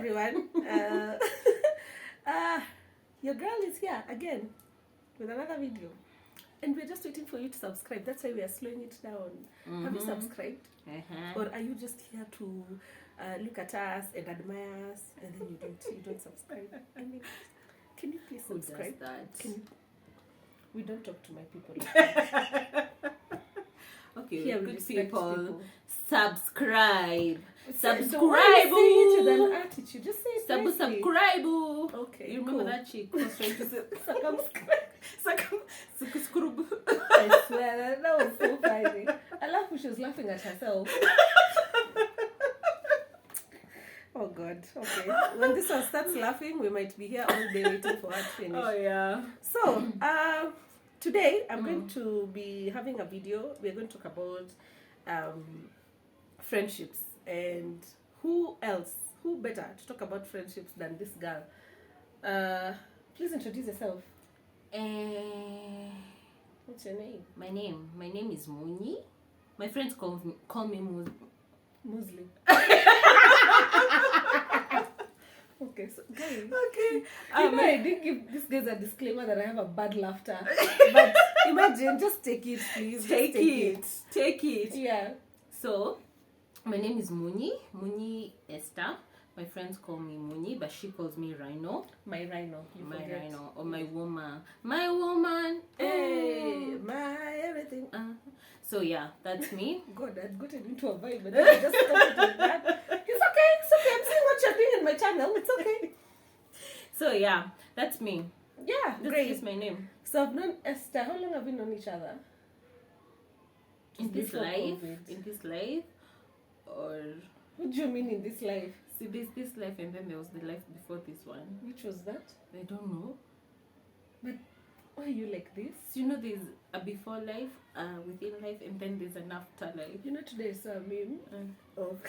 everyone. Your girl is here again with another video. And we're just waiting for you to subscribe. That's why we are slowing it down. Mm-hmm. Have you subscribed? Uh-huh. Or are you just here to look at us and admire us and then you don't subscribe? I mean, can you please subscribe? Who does that? We don't talk to my people like that. Okay, here good people. Subscribe. Subscribe. Say it with an attitude. Just say it. Subscribe. Okay. You remember that chick who was trying to say I swear that was so funny. I laughed when she was laughing at herself. Oh God. Okay. When this one starts laughing, we might be here all day waiting for her to finish. Oh yeah. So, today I'm going to be having a video. We're going to talk about friendships, and who better to talk about friendships than this girl? Please introduce yourself. What's your name? My name is Munyi. My friends call me Muslim. Okay, so guys. Okay. I didn't give this guys a disclaimer that I have a bad laughter. But imagine, just take it, please. Take it. Yeah. So, my name is Munyi Esther. My friends call me Munyi, but she calls me Rhino. My Rhino. Rhino. Or my woman. Hey, my everything. So yeah, that's me. God, I'd gotten into a vibe, but then I just started with that. It's okay. I'm seeing what you're doing in my channel. It's okay. So yeah, that's me. Yeah, This is my name. So I've known Esther. How long have we known each other? In this life? Or what do you mean in this life? See, this life, and then there was the life before this one. Which was that? I don't know. But why are you like this? You know, there's a before life, within life, and then there's an afterlife. You know, today is a meme of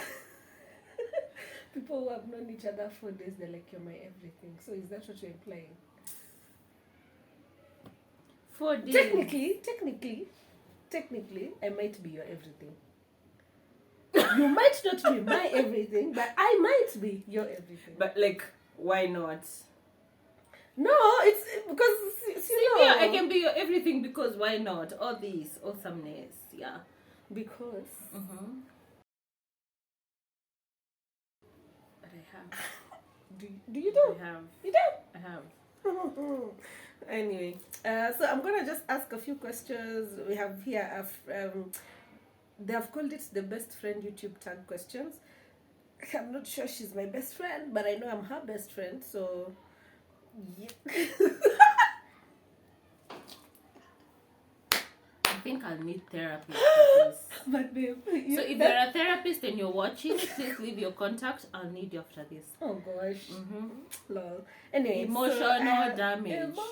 people who have known each other for days. They're like, you're my everything. So is that what you're implying? 4 days. Technically, I might be your everything. You might not be my everything, but I might be your everything. But like, why not? No, it's because yeah, I can be your everything because why not? All this awesomeness, yeah. Because. But I have. Do you do? I have. You do? I have. Anyway, so I'm gonna just ask a few questions. We have here they have called it the best friend YouTube tag questions. I'm not sure she's my best friend, but I know I'm her best friend, so yeah. I think I'll need therapy after this. But babe, so if you're a therapist and you're watching, please leave your contact. I'll need you after this. Oh gosh. Lol. Anyway, emotional damage. Emotional.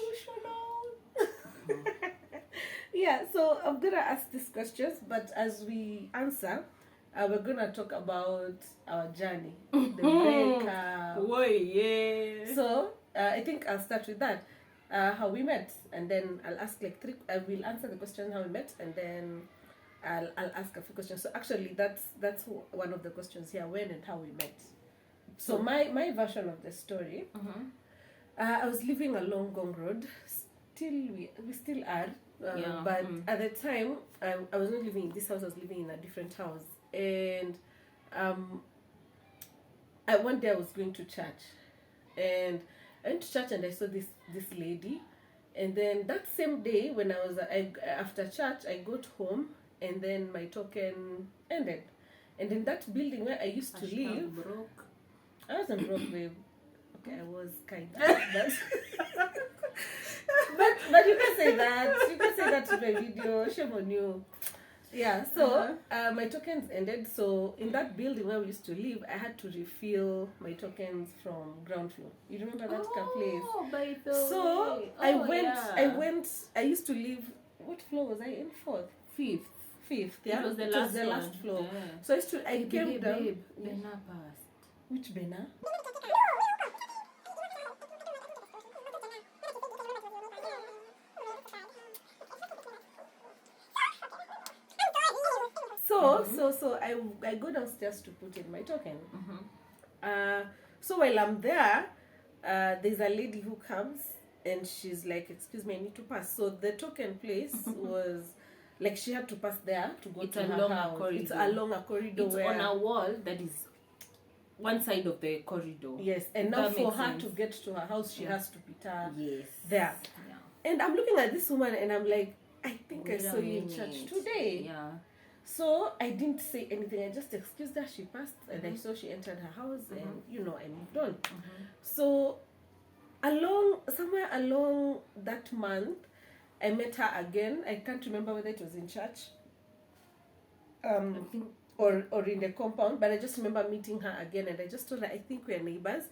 Yeah, so I'm gonna ask these questions, but as we answer, we're gonna talk about our journey, the breakup. Oh yeah. So I think I'll start with that, how we met, and then I'll ask like three. I will answer the question how we met, and then I'll ask a few questions. So actually, that's one of the questions here: when and how we met. So my version of the story. I was living along Gong Road. We still are. But at the time, I was not living in this house. I was living in a different house, and one day I was going to church, and I went to church and I saw this lady, and then that same day when after church I got home, and then my token ended, and in that building where I used to live, broke. I wasn't broke, babe. Okay, I was kind of. But you can say that. You can say that to my video. Shame on you. Yeah, so my tokens ended. So in that building where we used to live, I had to refill my tokens from ground floor. You remember that place? Oh, by the so way. I used to live, what floor was I in? Fifth. Yeah, it was the last floor. Yeah. So I came down. Babe, Bena passed. Which Bena? So I go downstairs to put in my token. So while I'm there, there's a lady who comes and she's like, excuse me, I need to pass. So the token place was like she had to pass there to go to her house. Corridor. It's along a corridor. It's on a wall that is one side of the corridor. Yes, and now for her to get to her house, she has to be there. Yeah. And I'm looking at this woman and I'm like, I think I saw you in church today. Yeah. So I didn't say anything. I just excused her. She passed, and I saw she entered her house, and I moved on. So somewhere along that month, I met her again. I can't remember whether it was in church, or in the compound, but I just remember meeting her again, and I just told her, I think we're neighbors.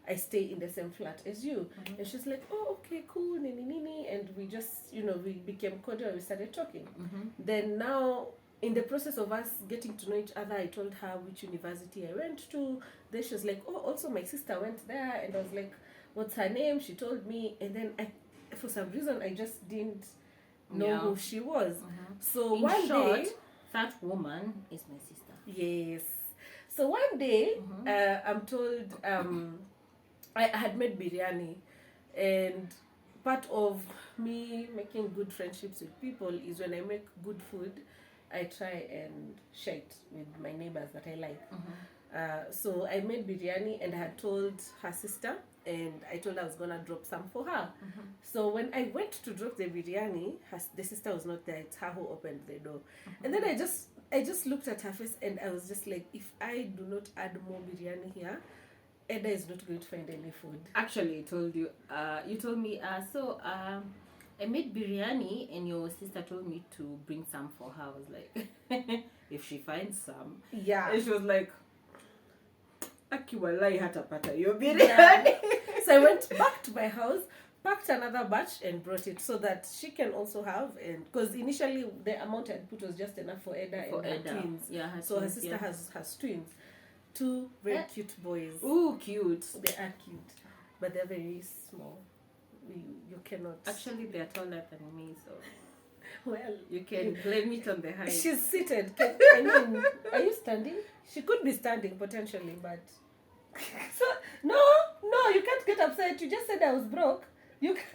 I stay in the same flat as you. And she's like, oh, okay, cool, nini. And we just, we became cordial. We started talking. Then now, in the process of us getting to know each other, I told her which university I went to. Then she was like, oh, also my sister went there. And I was like, what's her name? She told me. And then for some reason, I just didn't know who she was. So one day, that woman is my sister. Yes. So one day, I'm told I had made biryani, and part of me making good friendships with people is when I make good food, I try and share it with my neighbors that I like. So I made biryani, and I had told her sister, and I told her I was gonna drop some for her. So when I went to drop the biryani, the sister was not there. It's her who opened the door. And then I just looked at her face, and I was just like, if I do not add more biryani here, Edda is not going to find any food. Actually, I told you. You told me. I made biryani, and your sister told me to bring some for her. I was like, if she finds some. Yeah. And she was like, Akiwalai hatapata your biryani. So I went back to my house, packed another batch, and brought it so that she can also have. And because initially the amount I put was just enough for Edda and her twins. Yeah, so her sister has twins. 2 very cute boys. Ooh, cute. They are cute, but they're very small. You cannot. Actually, they're taller than me, so. Well, you can blame it on the height. She's seated. Are you standing? She could be standing potentially, but so no, you can't get upset. You just said I was broke.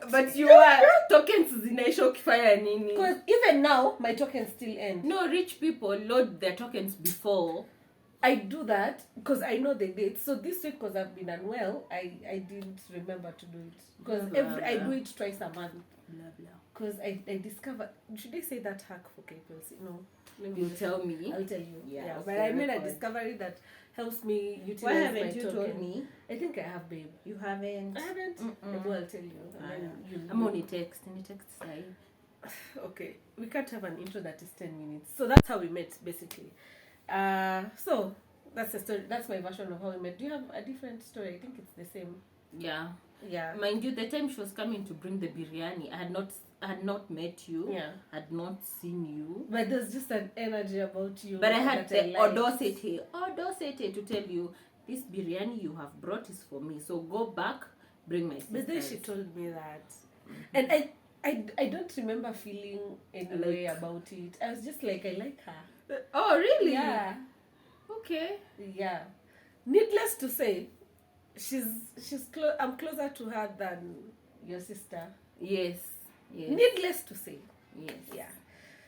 But you are tokens zinaisha ukifanya nini? Because even now my tokens still end. No, rich people load their tokens before. I do that because I know the date. So this week, because I've been unwell, I didn't remember to do it. Because I do it twice a month. Blah blah. Because I discovered, should I say that hack for people? No. You'll tell me. I'll tell you. Yeah. But I made a discovery that helps me utilize Why haven't my you token. told me? I think I have, babe. You haven't? I haven't. Well, I'll tell you. I'm on a text. Any text side. Okay. We can't have an intro that is 10 minutes. So that's how we met, basically. So that's the story. That's my version of how we met. Do you have a different story? I think it's the same. Yeah. Yeah. Mind you, the time she was coming to bring the biryani, I had not met you. Yeah. Had not seen you. But there's just an energy about you. But I had the audacity to tell you, this biryani you have brought is for me. So go back, bring my sister. But then she told me that. And I don't remember feeling any way about it. I was just like, I like her. Oh, really? Yeah. Okay. Yeah. Needless to say, I'm closer to her than your sister. Yes. Needless to say. Yes. Yeah.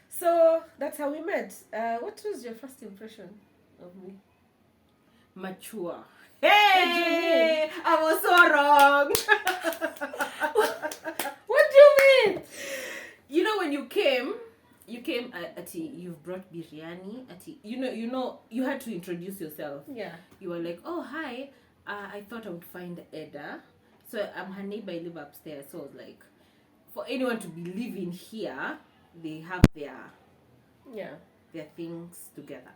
So that's how we met. What was your first impression of me? Mature. Hey! I was so wrong. What do you mean? You know, when you came Ati, you've brought biryani. Ati, you had to introduce yourself. Yeah. You were like, oh, hi. I thought I would find Edda. So I'm her neighbor, I live upstairs. So I was like, for anyone to be living here, they have their things together.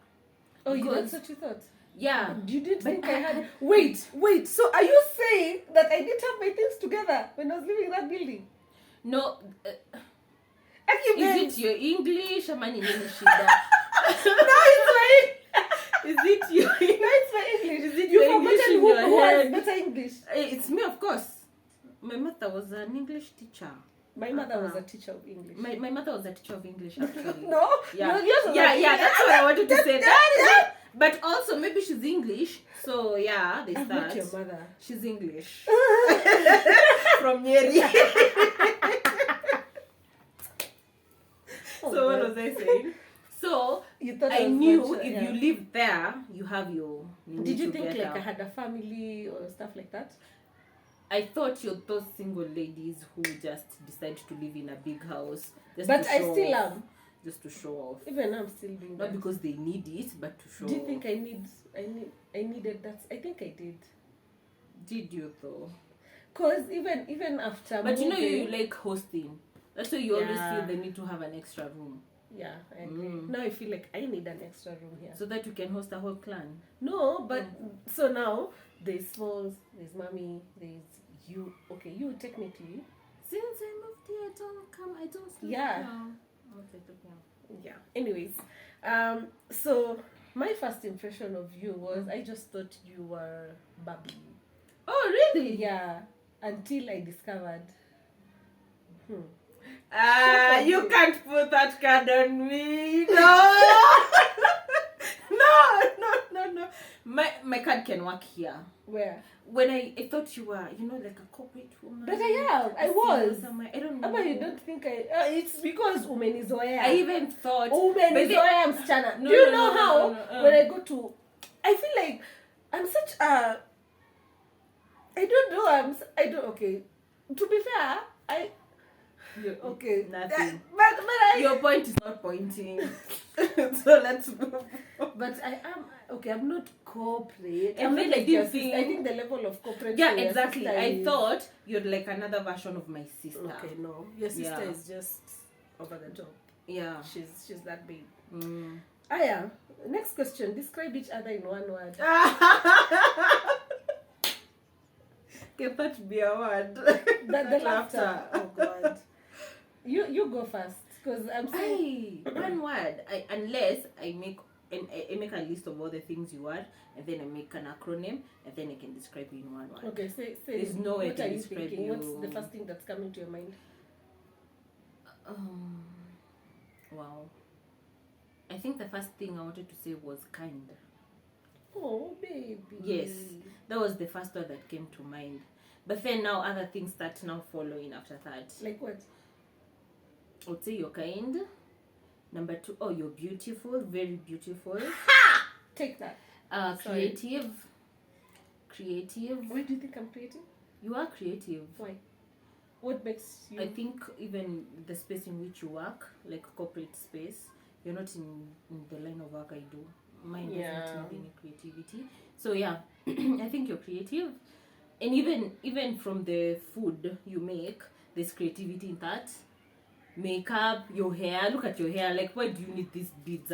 Oh, that's what you thought? Yeah. You didn't think I had... Wait. So are you saying that I didn't have my things together when I was living in that building? No. Is it your English? No, it's my... Is it your English? No, it's my English. Is it you your English in your who head? has better English? It's me, of course. My mother was an English teacher. My mother was a teacher of English. My mother was a teacher of English, actually. No? Yeah. No, Yeah, that's what I wanted to say. But also maybe she's English, so yeah, they I'm start. not your mother. She's English. From Nyeri. So what was I saying? So you thought I knew if you live there, you have your. Did you think like I had a family or stuff like that? I thought you're those single ladies who just decide to live in a big house. Just But to I show still off. am. Just to show off. Even I'm still doing Not that. because they need it, but to show off. Do you think I needed that? I think I did. Did you though? Cause even after But moving, you like hosting. That's why you always feel the need to have an extra room. Yeah, I agree. Now I feel like I need an extra room here. So that you can host a whole clan. No, but so now there's Smalls, there's Mommy, there's you. Okay, you technically. Since I moved here, I don't sleep Yeah. now. Yeah. Anyways, so my first impression of you was I just thought you were bubbly. Oh really? Yeah. Until I discovered. You can't put that card on me. No. No. My card can work here. Where? When I thought you were, like a corporate woman. But I am. I was. I don't know. But you don't think I... it's because umenizoea. I even thought... Umenizoea msichana. Do you know how when I go to... I feel like I'm such a... I don't know. Okay. To be fair, okay. Nothing. But Your point is not pointing. So let's move. But I am... Okay, I'm not corporate. I mean, I think the level of corporate... Yeah, exactly. I thought you're like another version of my sister. Okay, no. Your sister is just over the top. Yeah. She's that big. Yeah. Next question. Describe each other in one word. Can that be a word? The laughter. Oh God. You go first, because I'm saying one word. Unless I make a list of all the things you are, and then I make an acronym, and then I can describe you in one word. Okay, say. There's no way what to are you describe thinking? you. What's the first thing that's coming to your mind? Wow. I think the first thing I wanted to say was kind. Oh, baby. Yes, that was the first word that came to mind. But then now other things start now following after that. Like what? I would say you're kind. Number 2, you're beautiful, very beautiful. Ha! Take that. Creative. Why do you think I'm creative? You are creative. Why? What makes you... I think even the space in which you work, like corporate space, you're not in the line of work I do. Mine doesn't need any creativity. So yeah, I think you're creative. And even from the food you make, there's creativity in that. Makeup, your hair. Look at your hair. Like, why do you need these beads?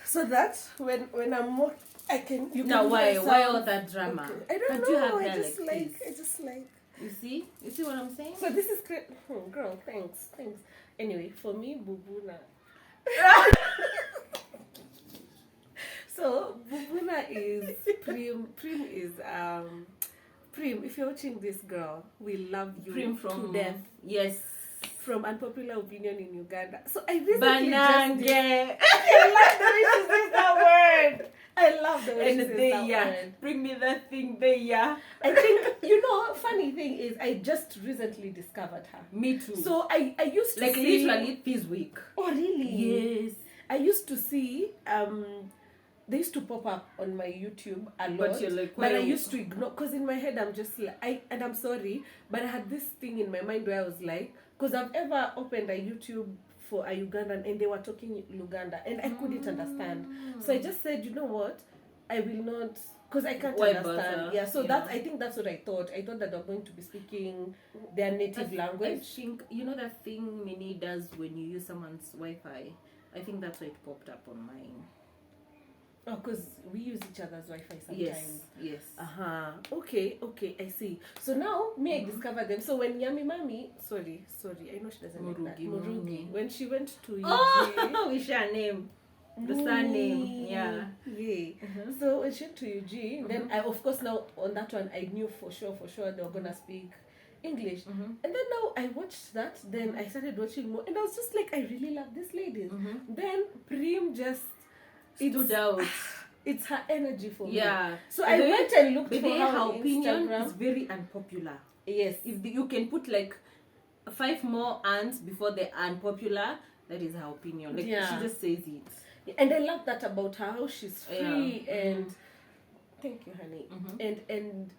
So that when I'm more, I can. You now can why all that drama? Okay. I don't know. You have hair I just like I just like. You see what I'm saying? So this is great. Girl, thanks. Anyway, for me, Bubuna. So Bubuna is Prim. Prim is Prim. If you're watching this, girl, we love you. Prim from to death. Yes. From unpopular opinion in Uganda. So I recently Banange. I love the way she says that word. Bring me that thing there. I think, funny thing is, I just recently discovered her. Me too. So I used to see... Like literally this week. Oh, really? Yes. I used to see, they used to pop up on my YouTube a lot. But you're like, but I used to ignore, because in my head I'm just like, and I'm sorry, but I had this thing in my mind where I was like, because I've ever opened a YouTube for a Ugandan and they were talking Luganda and I couldn't understand. So I just said, you know what? I will not, because I can't understand. Yeah, so I think that's what I thought. I thought that they're going to be speaking their native language. I think, that thing Minnie does when you use someone's Wi-Fi? I think that's why it popped up on mine. Oh, because we use each other's Wi-Fi sometimes. Yes. Okay, I see. So now, I discovered them. So when Yami Mami, sorry, I know she doesn't like that. Murugi. When she went to UG. Oh, we share name. The surname. Yeah. So when she went to UG, then I, of course, now on that one, I knew for sure they were going to speak English. And then now I watched that, then I started watching more, and I was just like, I really love these ladies. Then Prim just... stood out. it's her energy for me. Yeah. So I went and looked for her on opinion Instagram. is very unpopular. Yes. If you can put like 5 more aunts before the unpopular, that is her opinion. Like she just says it. And I love that about her, how she's free and thank you, honey. And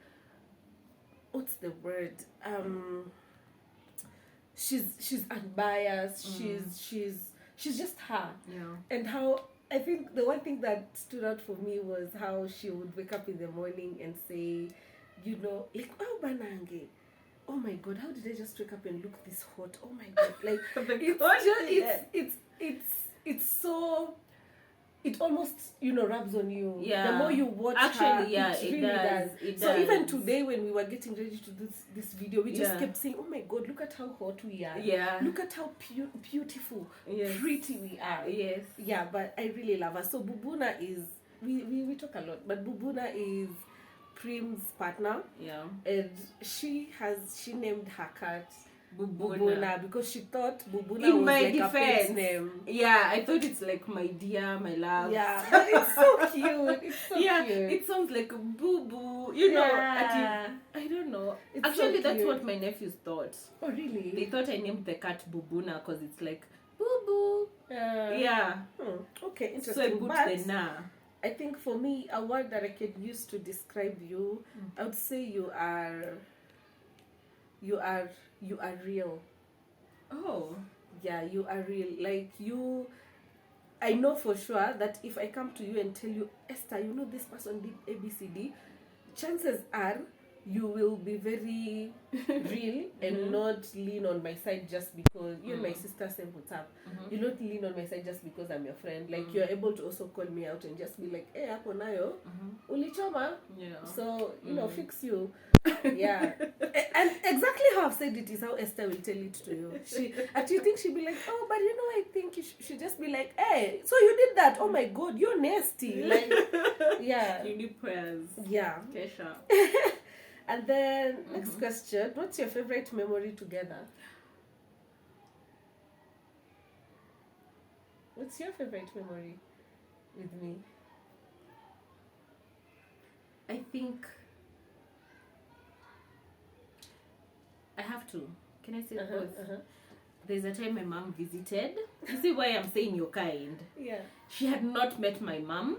what's the word? She's unbiased. She's just her. Yeah. And how I think the one thing that stood out for me was how she would wake up in the morning and say, you know, like, oh banange, oh my god, how did I just wake up and look this hot? Oh my god, like it's so. It almost, you know, rubs on you. Yeah. The more you watch her, it really does. So even today when we were getting ready to do this video, we just kept saying, oh my god, look at how hot we are. Yeah. Look at how beautiful, pretty we are. Yes. Yeah, but I really love her. So Bubuna is, we talk a lot, but Bubuna is Prim's partner. Yeah. And she named her cat Bubuna because she thought Bubuna was like a pet's name. Yeah, I thought it's like my dear, my love. Yeah, but it's so cute. It's so cute. It sounds like a boo-boo. You know, I don't know. It's actually, that's what my nephews thought. Oh, really? They thought I named the cat Bubuna because it's like boo-boo. Yeah. Okay, interesting. So I put the na. I think for me, a word that I could use to describe you, I would say you are real. Oh. Yeah, you are real. Like you, I know for sure that if I come to you and tell you, Esther, you know this person did ABCD, chances are you will be very real and not lean on my side just because you and my sister same what's up. You don't lean on my side just because I'm your friend. Like you're able to also call me out and just be like, hey, hapo nayo, ulichoma. So, you know, fix you. Yeah. And exactly how I've said it is how Esther will tell it to you. You think she'll be like, oh, but you know, I think she'll just be like, hey, so you did that. Oh my God, you're nasty. Like, yeah. You need prayers. Yeah. Kesha. And then, next question. What's your favorite memory together? What's your favorite memory with me? I think I have to. Can I say both? There's a time my mom visited. You see why I'm saying you're kind? Yeah. She had not met my mom,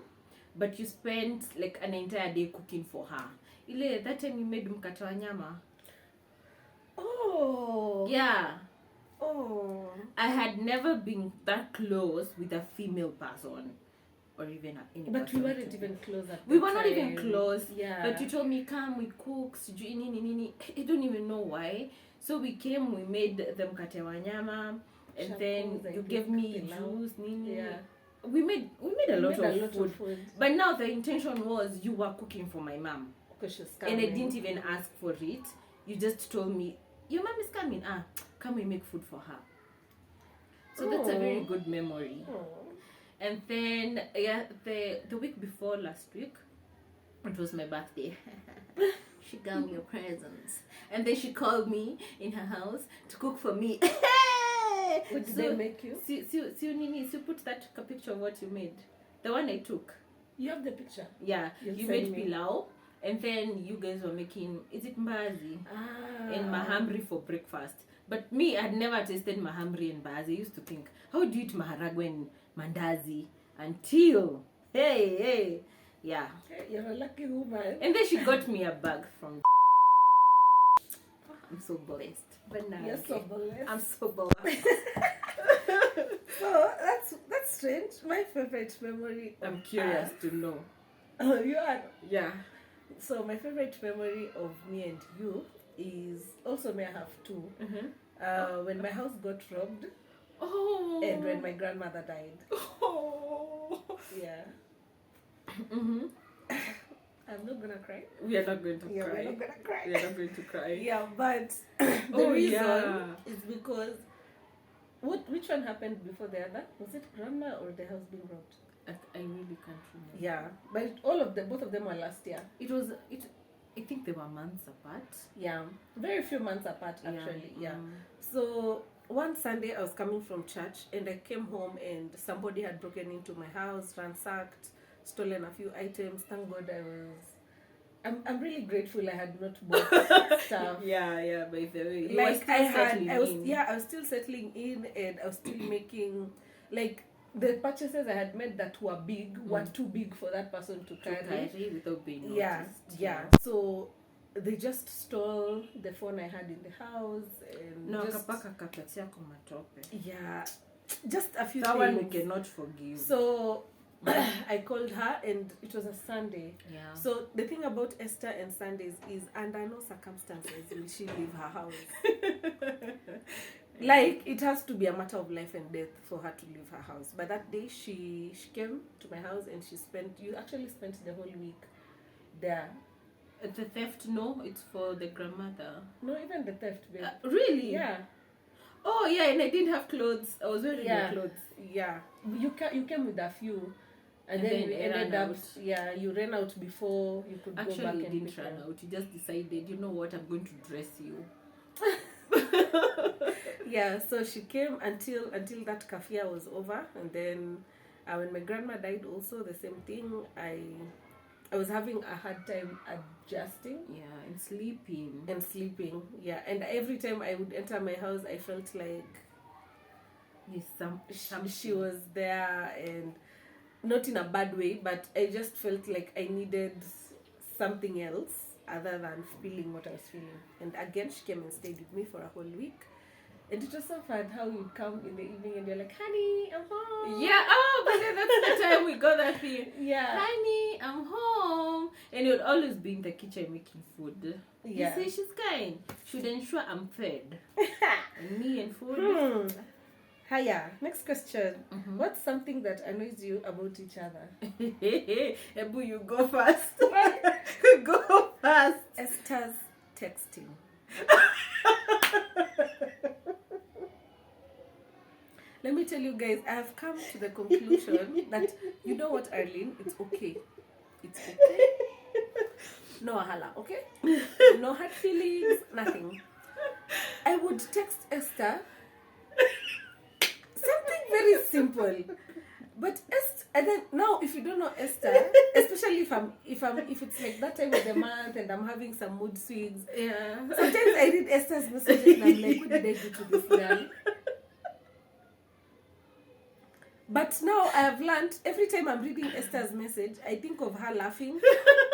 but you spent like an entire day cooking for her. That time you made mkate wa nyama. Oh. Yeah. Oh. I had never been that close with a female person. Or even any But we weren't even close at We were not even close. Yeah. But you told me, come, we cook. I don't even know why. So we came, we made the mkate wa nyama. And then you gave me juice, nini. Yeah. We made a lot of food. But now the intention was you were cooking for my mom. And I didn't even ask for it. You just told me, your mom is coming. Come we make food for her. So that's a very good memory. And then, the week before last week, it was my birthday. She gave me your presents. And then she called me in her house to cook for me. What did they make you? So put that picture of what you made. The one I took. You have the picture? Yeah. You made pilau. And then you guys were making, is it mbazi? And mahamri for breakfast. But me, I'd never tasted mahamri and mbazi. I used to think, how do you eat maharagwe and mandazi? Until, hey. Yeah. You're a lucky woman. And then she got me a bag from I'm so blessed. But now you're so blessed. I'm so blessed. So that's strange. My favorite memory. I'm curious to know. Oh, you are? Yeah. So my favorite memory of me and you is also I have two. When my house got robbed. Oh. And when my grandmother died. Oh. Yeah. I'm not gonna cry. We are not going to cry. We're not gonna cry. We are not going to cry. Yeah, but the reason is because which one happened before the other? Was it grandma or the house being robbed? I really can't remember. Yeah, but both of them were last year. I think they were months apart. Yeah, very few months apart actually. Yeah. So one Sunday I was coming from church and I came home and somebody had broken into my house, ransacked, stolen a few items. Thank God I'm really grateful I had not bought stuff. Yeah, by the way. Like I was still settling in, and I was still making, like, the purchases I had made that were big were too big for that person to carry without being noticed. Yeah. So they just stole the phone I had in the house, and just a few that things. One we cannot forgive. So I called her, and it was a Sunday. Yeah. So the thing about Esther and Sundays is, under no circumstances will she leave her house. Like, it has to be a matter of life and death for her to leave her house. But that day she came to my house, and you actually spent the whole week there. The theft, no, it's for the grandmother. No, even the theft, babe. Really? Yeah. Oh yeah, and I didn't have clothes. I was wearing my clothes. Yeah. You came with a few. And then you ended up, you ran out before you could go back. Actually, you didn't run out. You just decided, you know what, I'm going to dress you. Yeah, so she came until that kafia was over, and then when my grandma died, also the same thing. I was having a hard time adjusting. Yeah, and sleeping. Yeah, and every time I would enter my house, I felt like she was there, and not in a bad way, but I just felt like I needed something else other than feeling what I was feeling. And again, she came and stayed with me for a whole week. And it was so fun how you'd come in the evening and you're like, honey, I'm home. Yeah, but then that's the time we got that thing. Yeah. Honey, I'm home. And you'd always be in the kitchen making food. Yeah. You say she's kind. Should ensure I'm fed. And me and food. Hiya. Next question. What's something that annoys you about each other? Ebu, you go first. Go first. Esther's texting. Let me tell you guys, I have come to the conclusion that, you know what, Arlene, it's okay. It's okay. No wahala, okay? No hard feelings, nothing. I would text Esther something very simple. But and then now, if you don't know Esther, especially if it's like that time of the month and I'm having some mood swings, sometimes I read Esther's messages and I'm like, what did I do to this girl? But now I have learned, every time I'm reading Esther's message, I think of her laughing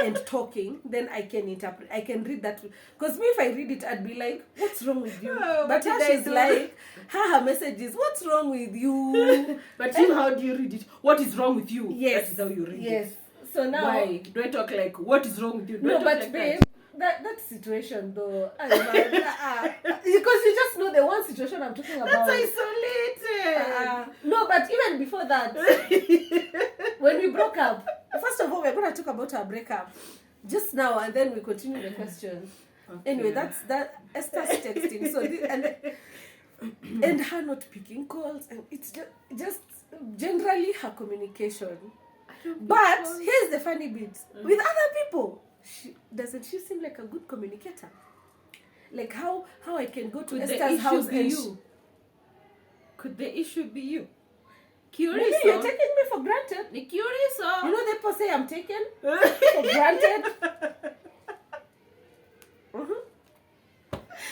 and talking. Then I can interpret. I can read that. Because me, if I read it, I'd be like, what's wrong with you? But her, she's like, her message is, what's wrong with you? But you, how do you read it? What is wrong with you? Yes. That is how you read it. Yes. So now... Why? Do I talk like, what is wrong with you? No, but like babe, that situation though, because you just know the one situation I'm talking about. That's isolated. No, but even before that, when we broke up, first of all, we're going to talk about our breakup just now, and then we continue the questions. Okay. Anyway, that's Esther's texting. So and her not picking calls, and it's just generally her communication. But here's the funny bit: with other people, doesn't she seem like a good communicator? Like how I can go to Esther's house and you. Could the issue be you? Curious. Maybe you're taking me for granted. Curious. You know they people say I'm taken for granted.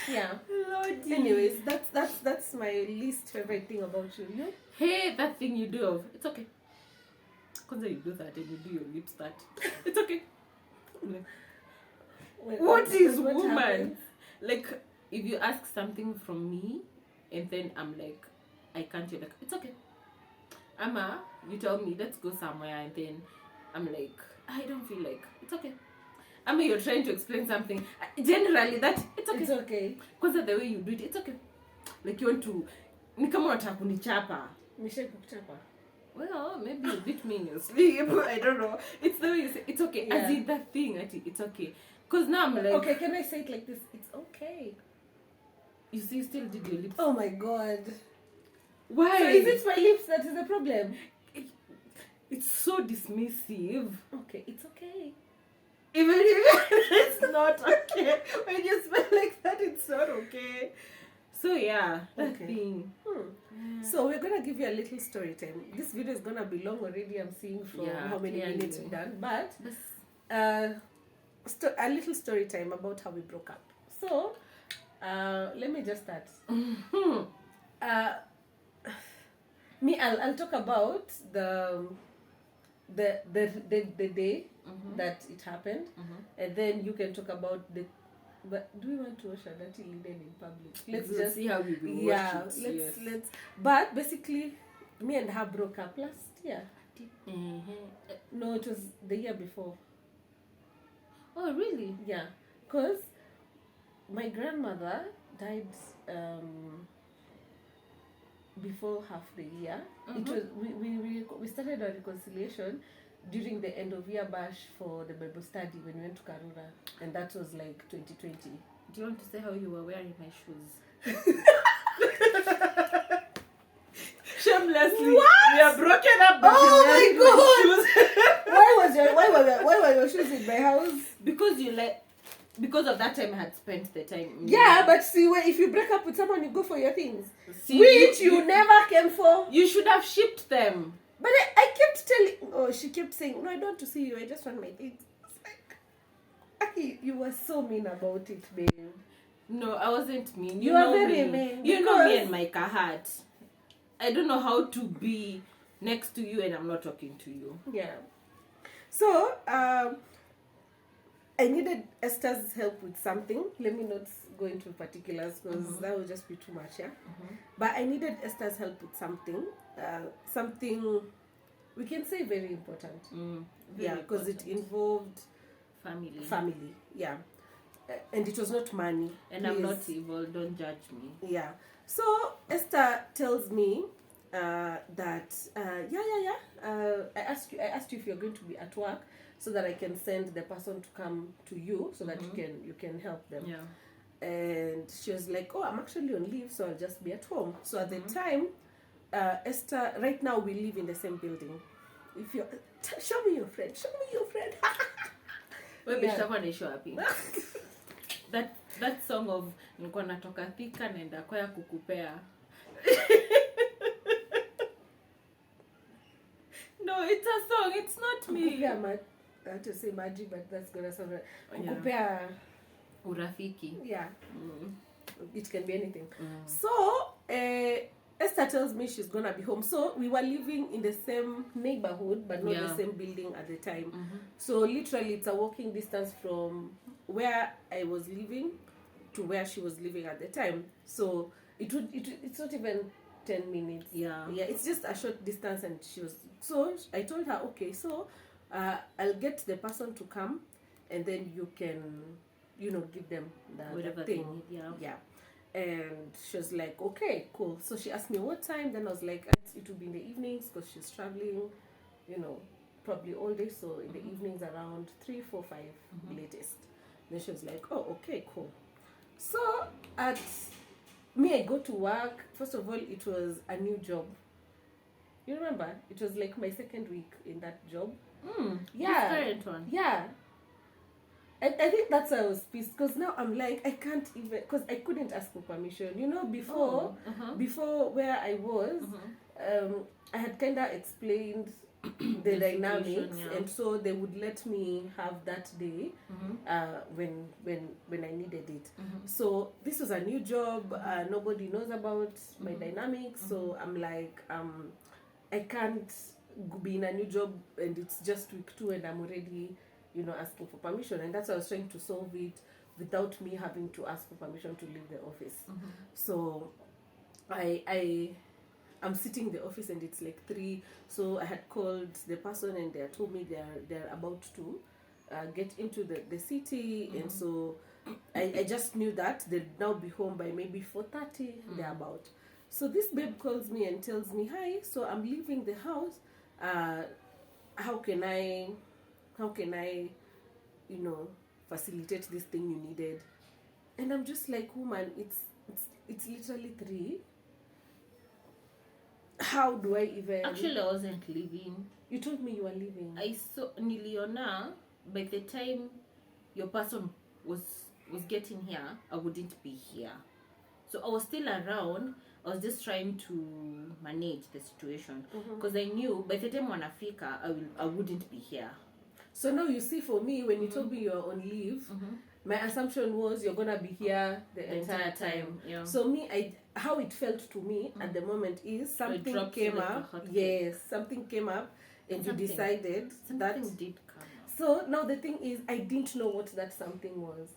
Yeah. Lordy. Anyways, that's my least favorite thing about you. You know? Hey, that thing you do. It's okay. Because you do that and you do your lips that. It's okay. What woman? Happens? Like, if you ask something from me and then I'm like, I can't, you're like, it's okay. Amma, you tell me, let's go somewhere, and then I'm like, I don't feel like, it's okay. Amma, you're trying to explain something. Generally, it's okay. It's okay. Because the way you do it, it's okay. Like, you want to, ni kama unataka kunichapa. Nishakuchapa. Well, maybe a bit me in your sleep. I don't know. It's the way you say, it's okay. Yeah. As in that thing, it's okay. Because now I'm like... Okay, can I say it like this? It's okay. You see, you still did your lips. Oh my God. Why? So is it my lips that is the problem? It's so dismissive. Okay, it's okay. Even if it's not okay. When you smell like that, it's not okay. So yeah, that thing. So we're gonna give you a little story time. This video is gonna be long already. I'm seeing from how many minutes we've done, but a little story time about how we broke up. So let me just start. I'll talk about the day that it happened, and then you can talk about the. But do we want to wash our dirty linen in public? Let's just see how we will wash it. Let's. But basically, me and her broke up last year. No, it was the year before. Oh, really? Yeah, because my grandmother died before half the year. It was we started our reconciliation during the end of year bash for the Bible study when we went to Karura, and that was like 2020. Do you want to say how you were wearing my shoes? Shamelessly, what? We are broken up. Oh my god! Why were your shoes in my house? Because of that time I had spent the time. Yeah, but see, if you break up with someone, you go for your things, which you never came for. You should have shipped them. But I kept telling. She kept saying, "No, I don't want to see you. I just want my things." Like, you were so mean about it, babe. No, I wasn't mean. You are very mean. You know me and my kahat. I don't know how to be next to you and I'm not talking to you. Yeah. So, I needed Esther's help with something. Let me not go into particulars because that would just be too much, yeah? But I needed Esther's help with something. Something we can say very important. Yeah, because it involved family, yeah. And it was not money. And please. I'm not evil, don't judge me. Yeah. So Esther tells me that I asked you if you're going to be at work so that I can send the person to come to you so that you can help them. Yeah. And she was like, "Oh, I'm actually on leave, so I'll just be at home." So at the time, Esther, right now we live in the same building. If you show me your friend. That song of nilikuwa natoka Thika naenda kwa kukupea. No, it's a song, it's not me. I have to say magic, but that's gonna sound right. Kukupea urafiki. Yeah. It can be anything. So Esther tells me she's gonna be home. So we were living in the same neighborhood, but not the same building at the time. So literally, it's a walking distance from where I was living to where she was living at the time. So it's not even 10 minutes. Yeah. It's just a short distance, and so I told her, okay, so I'll get the person to come, and then you can, give them the thing. Yeah. And she was like, okay, cool. So she asked me what time. Then I was like, it will be in the evenings because she's traveling, probably all day. So in the evenings around 3, 4, 5 latest. Then she was like, oh, okay, cool. So I go to work. First of all, it was a new job. You remember? It was like my second week in that job. Yeah. Current one. Yeah. I think that's why I was pissed, because now I'm like, I can't even, because I couldn't ask for permission. Before where I was, I had kind of explained the dynamics, and so they would let me have that day when I needed it. So this was a new job. Nobody knows about my dynamics, so I'm like, I can't be in a new job and it's just week 2 and I'm already asking for permission. And that's why I was trying to solve it without me having to ask for permission to leave the office. So I'm sitting in the office and it's like 3. So I had called the person and they told me they're about to get into the city. And so I just knew that they'd now be home by maybe 4:30, they're about. So this babe calls me and tells me, hi, so I'm leaving the house. How can I facilitate this thing you needed? And I'm just like, woman, it's literally 3. How do I even? Actually, I wasn't leaving. You told me you were leaving. I saw Niliona. By the time your person was getting here, I wouldn't be here. So I was still around. I was just trying to manage the situation because I knew by the time wanafika I wouldn't be here. So now you see, for me, when you told me you're on leave, my assumption was you're gonna be here the entire time. Yeah. So how it felt to me at the moment is something came up. Yes, something came up, and you decided that did come up. So now the thing is, I didn't know what that something was.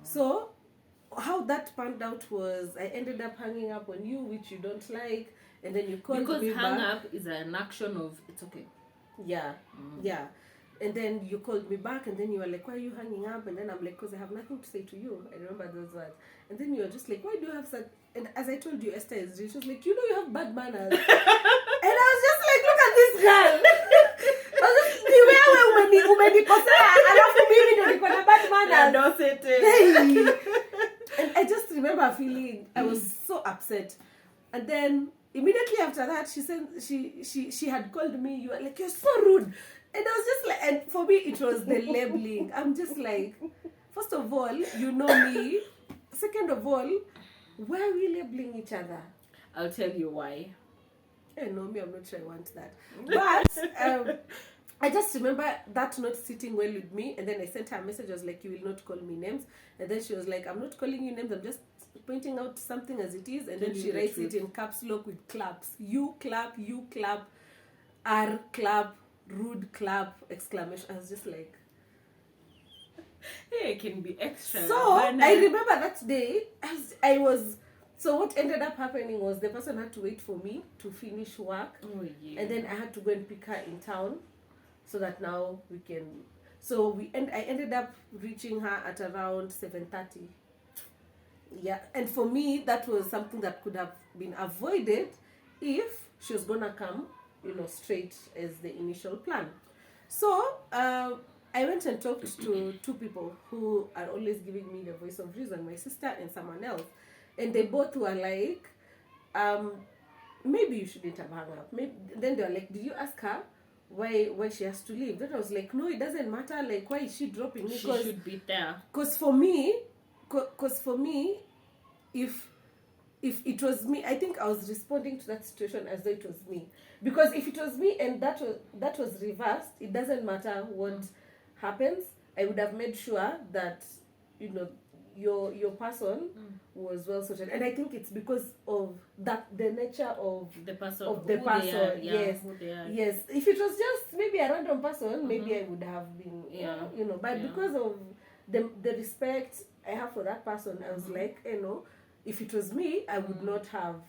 So how that panned out was I ended up hanging up on you, which you don't like, and then you called me back. Because hang up is an action of it's okay. Yeah, yeah. And then you called me back, and then you were like, why are you hanging up? And then I'm like, because I have nothing to say to you. I remember those words. And then you were just like, why do you have such... And as I told you, Esther is rich. She was like, you know you have bad manners. And I was just like, look at this girl. And I just remember feeling, I was so upset. And then immediately after that, she said she had called me. You were like, you're so rude. And I was just like, and for me, it was the labeling. I'm just like, first of all, you know me. Second of all, why are we labeling each other? I'll tell you why. No, me, I'm not sure I want that. But I just remember that not sitting well with me. And then I sent her a message. I was like, you will not call me names. And then she was like, I'm not calling you names. I'm just pointing out something as it is. And then she writes it in caps lock with claps. You clap, R clap, rude clap, exclamation. I was just like... Hey, it can be extra. So, I remember that day, I was... So what ended up happening was the person had to wait for me to finish work. Oh, yeah. And then I had to go and pick her in town so that now we can... So I ended up reaching her at around 7:30. Yeah, and for me, that was something that could have been avoided if she was going to come, straight as the initial plan. So, I went and talked to two people who are always giving me the voice of reason, my sister and someone else. And they both were like, maybe you shouldn't have hung up. Then they were like, did you ask her why she has to leave? Then I was like, no, it doesn't matter. Like, why is she dropping me? She should be there. Because for me, if it was me, I think I was responding to that situation as though it was me. Because if it was me and that was reversed, it doesn't matter what happens. I would have made sure that, your person was well sorted. And I think it's because of that, the nature of the person. Yes. Who they are. Yes. If it was just maybe a random person, maybe I would have been, but because of the respect I have for that person, I was like, if it was me, I would not have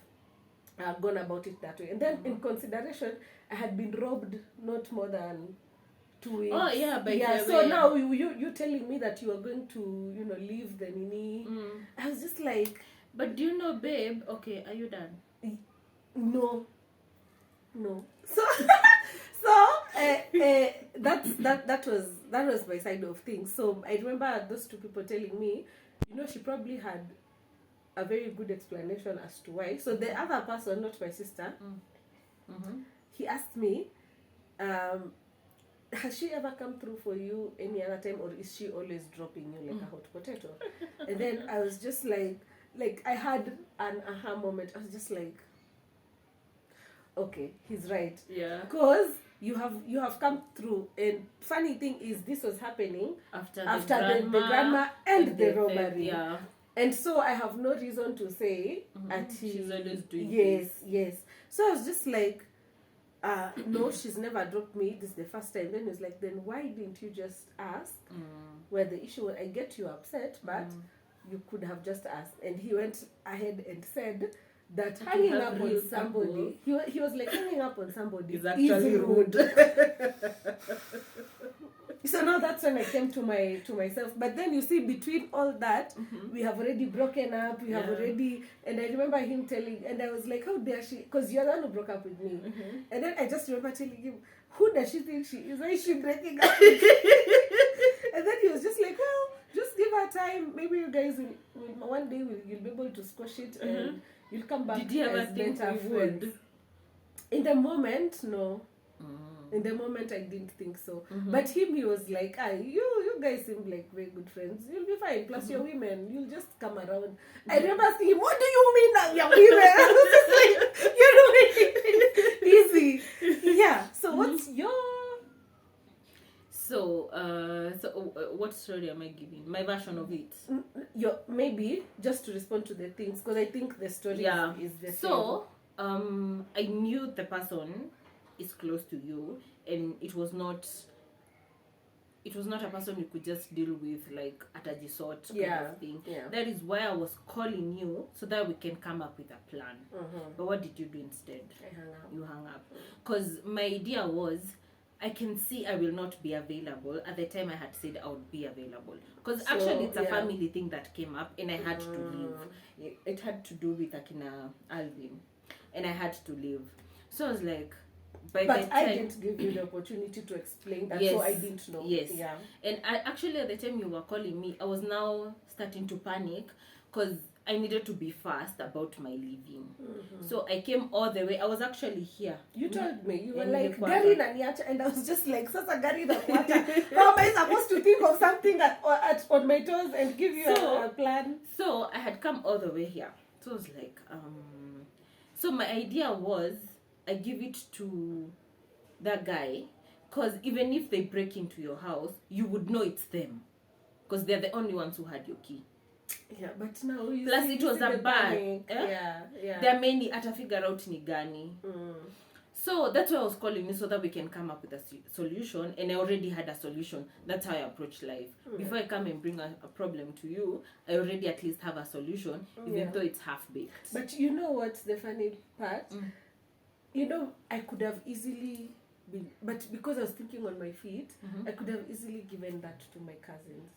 gone about it that way. And then in consideration, I had been robbed not more than 2 weeks. Oh yeah, but so now you telling me that you are going to leave the nini. I was just like, but do you know, babe? Okay, are you done? No. So that was my side of things. So I remember those two people telling me, she probably had a very good explanation as to why. So the other person, not my sister, he asked me, has she ever come through for you any other time, or is she always dropping you like a hot potato? And then I was just like I had an aha moment. I was just like, okay, he's right. Yeah. Because you have come through, and funny thing is, this was happening after the grandma and the robbery. Yeah. And so I have no reason to say she's always doing yes. So I was just like, no, she's never dropped me. This is the first time. Then he was like, then why didn't you just ask where the issue was? I get you upset, but you could have just asked. And he went ahead and said that hanging up on somebody, he was like, hanging up on somebody is actually rude. So now that's when I came to myself. But then you see, between all that, we have already broken up. We have already, and I remember him telling, and I was like, how dare she? Because you're the one who broke up with me. And then I just remember telling him, who does she think she is? Why is she breaking up? And then he was just like, well, just give her time. Maybe you guys will one day you'll be able to squash it and you'll come back. Did you ever think we would? In the moment, no. In the moment, I didn't think so. But him, he was like, you guys seem like very good friends. You'll be fine. Plus, you're women. You'll just come around. I remember asking him, what do you mean now you're women? I was just like, you're doing it easy. Yeah. So what's your... So, what story am I giving? My version of it. Maybe just to respond to the things, because I think the story is the same. So, I knew the person is close to you, and it was not a person you could just deal with like at a resort kind of thing. Yeah. That is why I was calling you, so that we can come up with a plan. But what did you do instead? I hung up. You hung up. Because my idea was, I can see I will not be available. At the time I had said I would be available. Because actually it's a family thing that came up, and I had to leave. It had to do with Akina Alvin. And I had to leave. So I was like... But I didn't give you the opportunity to explain that, so I didn't know. Yes. Yeah. And I actually, at the time you were calling me, I was now starting to panic, because I needed to be fast about my leaving. So I came all the way. I was actually here. You told me. You were like, Gari na niacha. And I was just like, Sasa Gari na kuacha. How am I supposed to think of something on my toes and give you a plan? So I had come all the way here. So I was like, so my idea was, I give it to that guy, because even if they break into your house, you would know it's them, because they're the only ones who had your key. Yeah, but now plus it was a bad. Yeah. There are many ata figure out ni gani. So that's why I was calling you, so that we can come up with a solution, and I already had a solution. That's how I approach life. Before I come and bring a problem to you, I already at least have a solution, even though it's half baked. But you know what's the funny part? You know, I could have easily been, but because I was thinking on my feet, I could have easily given that to my cousins.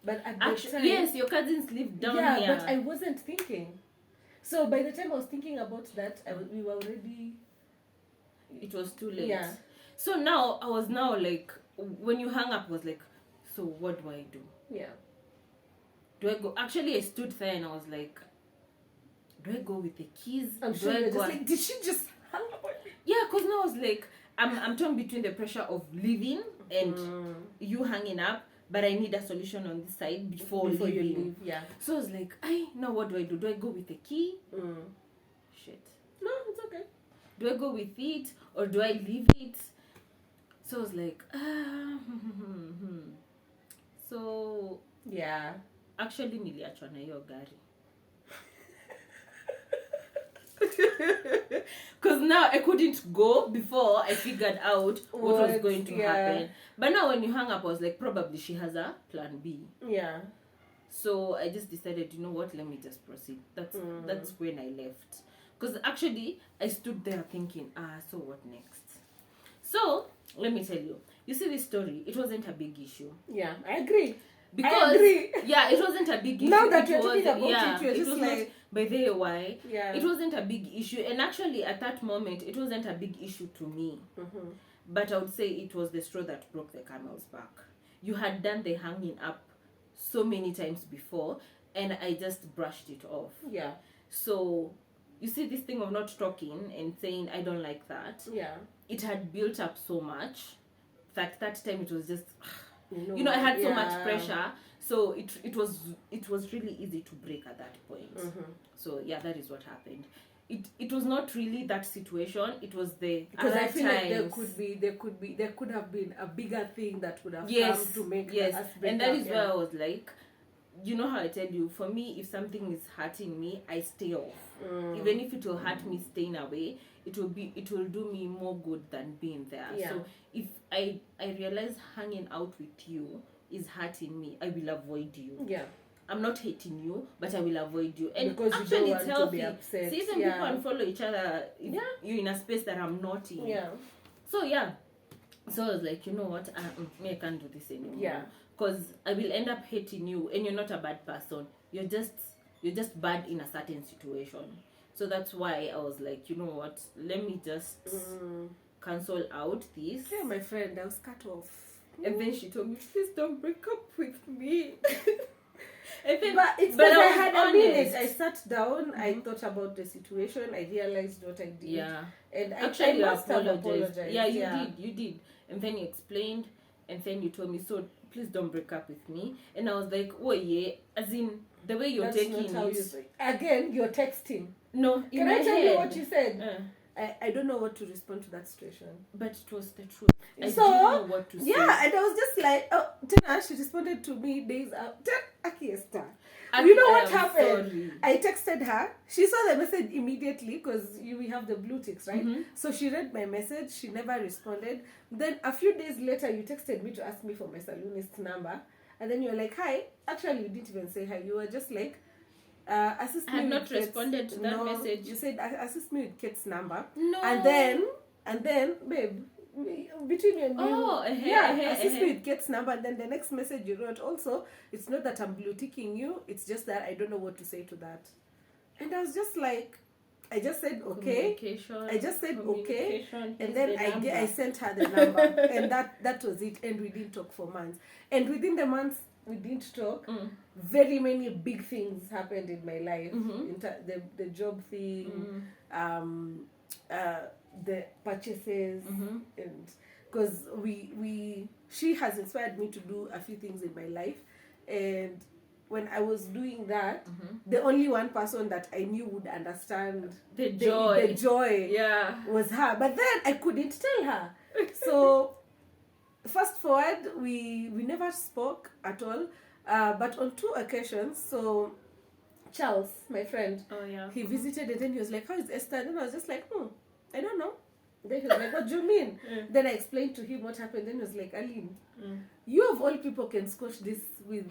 But at the time, yes, your cousins live down here. Yeah, but I wasn't thinking. So by the time I was thinking about that, we were already... It was too late. Yeah. So now, I was now like, when you hung up, I was like, so what do I do? Yeah. Do I go? Actually, I stood there and I was like, do I go with the keys? I'm sure you're just like, did she just hang up on me? Yeah, because now I was like, I'm torn between the pressure of leaving and you hanging up, but I need a solution on this side before leaving. You leave. Yeah. So I was like, now what do I do? Do I go with the key? Shit. No, it's okay. Do I go with it or do I leave it? So I was like, So yeah. Actually, niliachwa na hiyo gari. Because now I couldn't go before I figured out what was going to happen. But now when you hung up, I was like, probably she has a plan B. Yeah. So I just decided, you know what, let me just proceed. That's when I left. Because actually, I stood there thinking, so what next? So, let me tell you. You see this story, it wasn't a big issue. Yeah, I agree. Because, I agree. Yeah, it wasn't a big issue. Now that you're talking about it, you're just like... By the way, yeah. It wasn't a big issue. And actually, at that moment, it wasn't a big issue to me. But I would say it was the straw that broke the camel's back. You had done the hanging up so many times before, and I just brushed it off. Yeah. So, you see this thing of not talking and saying, I don't like that. Yeah. It had built up so much that time it was just... I had so much pressure, so it was really easy to break at that point. So yeah, that is what happened. It was not really that situation. It was because I feel like there could have been a bigger thing that would have come to make us break and that up, is where I was like, you know how I tell you, for me, if something is hurting me, I stay off. Even if it will hurt me staying away, it will do me more good than being there. Yeah. So if I realize hanging out with you is hurting me, I will avoid you. Yeah. I'm not hating you, but I will avoid you. And because actually, you it's don't want healthy. to be upset. See, some people unfollow each other if you're in a space that I'm not in. Yeah. So yeah. So I was like, you know what? I can't do this anymore. Yeah. Because I will end up hating you, and you're not a bad person. You're just bad in a certain situation. So that's why I was like, you know what? Let me just cancel out this. Yeah, my friend, I was cut off. And then she told me, please don't break up with me. But it's because I had a minute. I sat down, I thought about the situation, I realized what I did. Yeah. And actually, I must have apologized. Yeah, you did. And then you explained, and then you told me, so please don't break up with me. And I was like, oh yeah, as in the way you're taking it. Again, you're texting. No, can I tell you what you said? I don't know what to respond to that situation. But it was the truth. I didn't know what to say. Yeah, and I was just like, oh, Tina, she responded to me days after. Akiesta. You know what happened? Sorry. I texted her. She saw the message immediately because we have the blue ticks, right? Mm-hmm. So she read my message. She never responded. Then a few days later, you texted me to ask me for my saloonist number. And then you were like, hi. Actually, you didn't even say hi. You were just like, assist me. I had not responded to that message. You said, assist me with Kate's number. No. And then, babe, between you and me, assist me with Kate's number. And then the next message you wrote also, it's not that I'm blue ticking you, it's just that I don't know what to say to that. And I was just like, I just said okay. I just said okay, and then I sent her the number, and that was it. And we didn't talk for months. And within the months we didn't talk, very many big things happened in my life. The job thing, the purchases, and because she has inspired me to do a few things in my life. And when I was doing that, the only one person that I knew would understand the joy was her. But then I couldn't tell her. So fast forward, we never spoke at all. But on 2 occasions, so Charles, my friend, he visited, and then he was like, how is Esther? And then I was just like, I don't know. Then he was like, what do you mean? Then I explained to him what happened. Then he was like, Aline, you of all people can squash this with...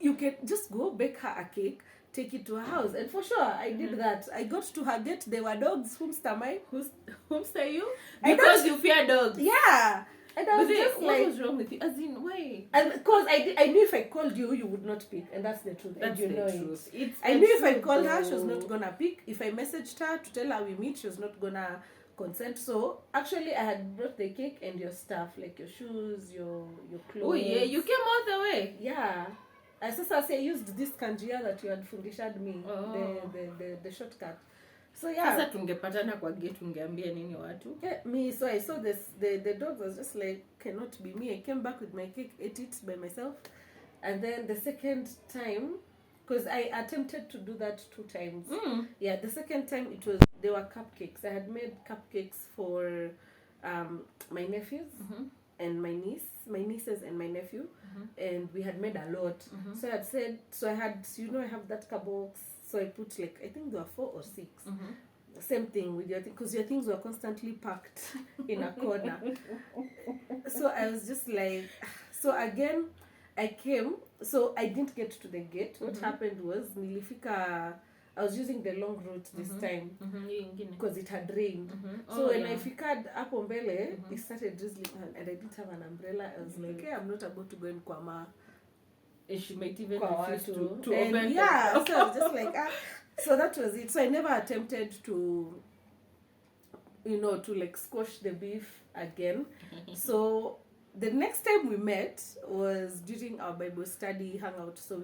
You can just go bake her a cake, take it to her house. And for sure, I did that. I got to her gate. There were dogs. Whomster you? Because you fear dogs. Yeah. And I was just like... What was wrong with you? As in, why? And because I knew if I called you, you would not pick. And that's the truth. That's the truth. I knew if I called her, she was not going to pick. If I messaged her to tell her we meet, she was not going to consent. So actually I had brought the cake and your stuff, like your shoes, your clothes. Oh yeah, you came all the way. Yeah. I used this kanjia that you had fundished me, the shortcut. So yeah. Sasa tungepatana kwa gate ungeambia nini watu? Yeah, so I saw this, the dog was just like, cannot be me. I came back with my cake, ate it by myself. And then the second time, because I attempted to do that 2 times. Yeah, the second time they were cupcakes. I had made cupcakes for my nephews and my nieces and my nephew, and we had made a lot. So I had said, I have that box. So I put like, I think there were 4 or 6. Same thing with your thing, because your things were constantly packed in a corner. So I was just like, so again, I came. So I didn't get to the gate. What happened was, I was using the long route this time because it had rained. So when I fikaed hapo mbele, it started drizzling and I didn't have an umbrella. I was like, hey, I'm not about to go in Kwama. And she might even refuse to open. Yeah, so I was just like, so that was it. So I never attempted to, to like squash the beef again. So the next time we met was during our Bible study hangout. So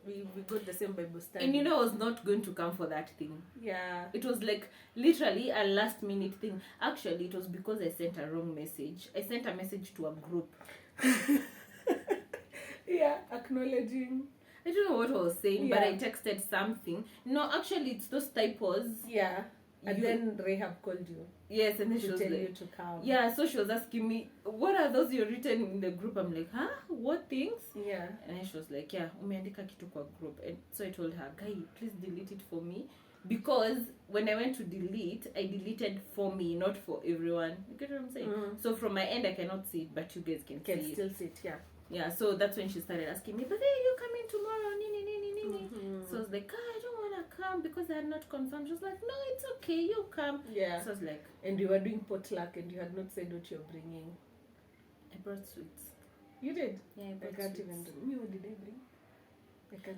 we got the same Bible study. And I was not going to come for that thing. Yeah. It was like literally a last minute thing. Actually, it was because I sent a wrong message. I sent a message to a group. Yeah, acknowledging. I don't know what I was saying, but I texted something. No, actually, it's those typos. Yeah. And then Rahab called you. Yes, and then she was like, you to come. Yeah, so she was asking me, what are those you written in the group? I'm like, huh? What things? Yeah. And then she was like, yeah, umeandika kitu kwa group. And so I told her, guy, please delete it for me. Because when I went to delete, I deleted for me, not for everyone. You get what I'm saying? So from my end, I cannot see it, but you guys can see it. Can still see it, yeah. Yeah, so that's when she started asking me, but hey, you coming tomorrow? So I was like, I don't want to come because I had not confirmed. She was like, no, it's okay, you come. Yeah. So I was like, and you were doing potluck and you had not said what you're bringing. I brought sweets. You did? Yeah, I can't even remember. What did I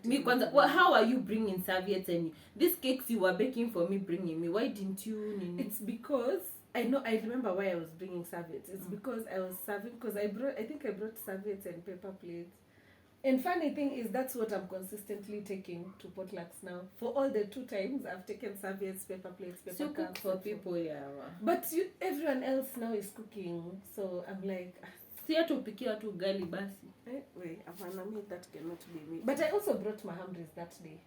bring? How are you bringing serviettes and these cakes you were baking for me bringing me? Why didn't you? It's because I remember why I was bringing serviettes. It's because I was serving, because I brought serviettes and paper plates. And funny thing is, that's what I'm consistently taking to potlucks now. For all the 2 times I've taken serviettes, paper plates, paper so cups. Cook for people, yeah. But everyone else now is cooking, so I'm like, si hata upikia watu ugali basi. Wait, that cannot be me. But I also brought my hamburgers that day.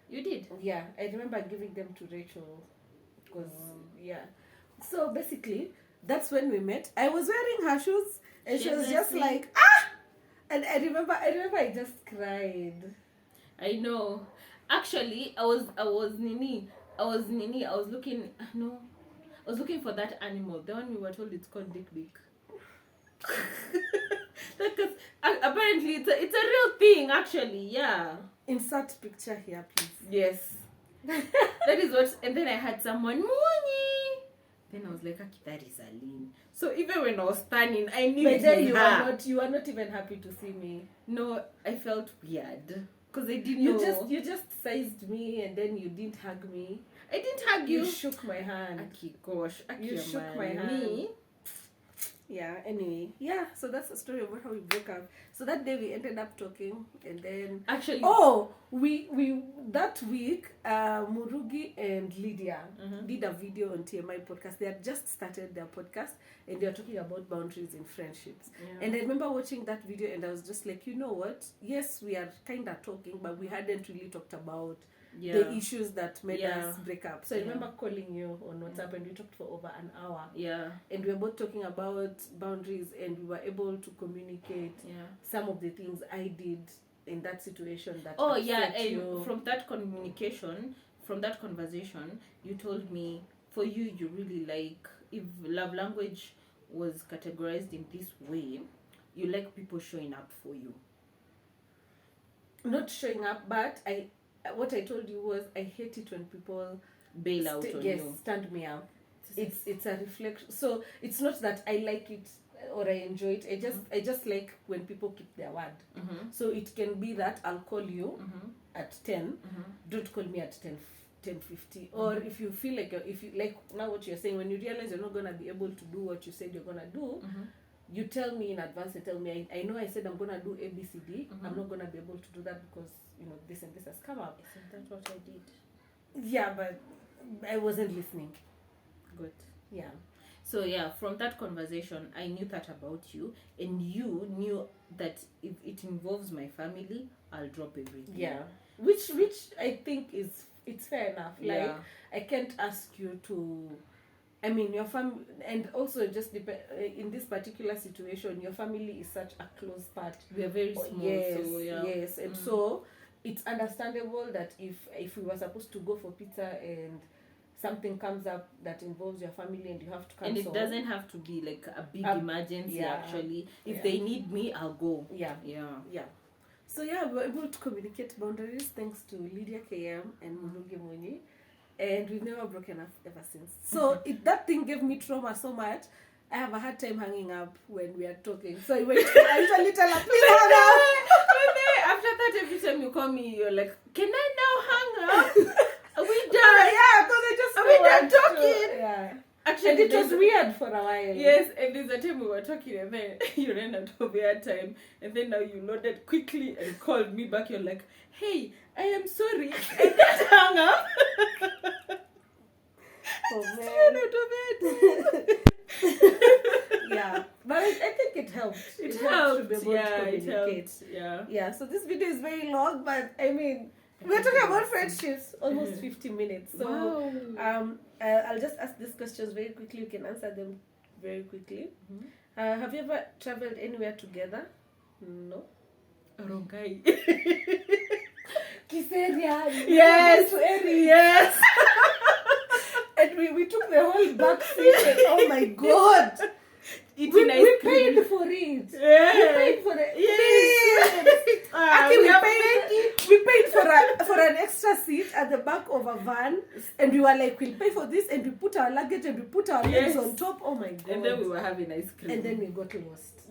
You did? Yeah, I remember giving them to Rachel. Because, yeah. So basically, that's when we met. I was wearing her shoes, and she was just like, ah! And I remember I just cried. I know. Actually, I was looking for that animal. The one we were told it's called Dick. Because apparently it's a real thing, actually. Yeah. Insert picture here, please. Yes. That is what. And then I had someone, Munyi. Then I was like, that is Aline. So even when I was standing, I knew. But then you were not even happy to see me. No, I felt weird because I didn't know. You just sized me, and then you didn't hug me. I didn't hug you. You shook my hand. Aki, gosh. You shook my hand. Me? Yeah, anyway. Yeah, so that's the story about how we broke up. So that day we ended up talking, and then... Actually... Oh! We that week, Murugi and Lydia did a video on TMI podcast. They had just started their podcast, and they were talking about boundaries in friendships. Yeah. And I remember watching that video, and I was just like, you know what? Yes, we are kind of talking, but we hadn't really talked about... the issues that made us break up. So I remember calling you on WhatsApp and we talked for over an hour. Yeah. And we were both talking about boundaries, and we were able to communicate some of the things I did in that situation that and you. From that conversation, you told me for you really like, if love language was categorized in this way, you like people showing up for you. Not showing up, but what I told you was I hate it when people bail out on you. Stand me up. It's a reflection. So it's not that I like it or I enjoy it. I just like when people keep their word. So it can be that I'll call you at 10. Don't call me at 10:50. Or if you feel like now what you're saying, when you realize you're not gonna be able to do what you said you're gonna do. You tell me in advance. You tell me I know I said I'm gonna do ABCD. I'm not gonna be able to do that because this and this has come up. Isn't that what I did? Yeah, but I wasn't listening. Good. Yeah. So from that conversation, I knew that about you, and you knew that if it involves my family, I'll drop everything. Yeah. Which I think it's fair enough. Like I can't ask you to. I mean, your family, and also just in this particular situation, your family is such a close part. We are very small. Yes, and so it's understandable that if we were supposed to go for pizza and something comes up that involves your family and you have to cancel. And it doesn't have to be like a big emergency, actually. If they need me, I'll go. Yeah. So we were able to communicate boundaries thanks to Lydia KM and Murugi Munyi. And we've never broken up ever since. So that thing gave me trauma so much. I have a hard time hanging up when we are talking. So I usually tell her, please hang up. After that, every time you call me, you're like, can I now hang up? Are we done? Because I just are we done talking? Yeah. Actually, and it was weird for a while. Yes, and there's a time we were talking, and then you ran out of airtime, and then now you loaded quickly and called me back. You're like, hey, I am sorry. I just hung up. Oh man. Out of it. Yeah, but I think it helped. It helped. To be able to communicate. Yeah. So this video is very long, but I mean, we're talking about friendships almost 50 minutes. So I'll just ask these questions very quickly. You can answer them very quickly. Have you ever traveled anywhere together? No. Rongai. Kiseria. Yes. And we took the whole back seat and oh my god. We paid for it. Yeah. We paid for it. Yes. Actually, we paid for an extra seat at the back of a van, and we were like, we'll pay for this, and we put our luggage and we put our legs on top. Oh my god. And then we were having ice cream. And then we got lost.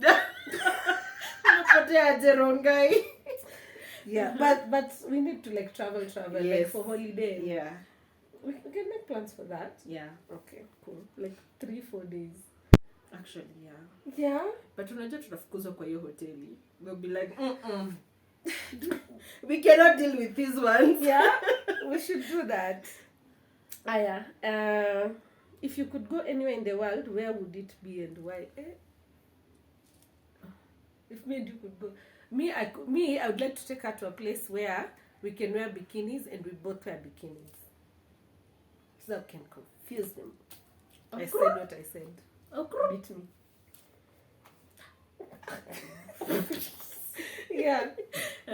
Yeah, but we need to like travel like for holiday. Yeah. We can make plans for that. Yeah. Okay, cool. Like 3-4 days. Actually, yeah. But unajua tutafukuzwa kwa hiyo hoteli. We'll be like, We cannot deal with these ones. Yeah, we should do that. If you could go anywhere in the world, where would it be and why? If me and you could go, I would like to take her to a place where we can wear bikinis and we both wear bikinis, so that we can confuse them. I said what I said. Beat me. Yeah.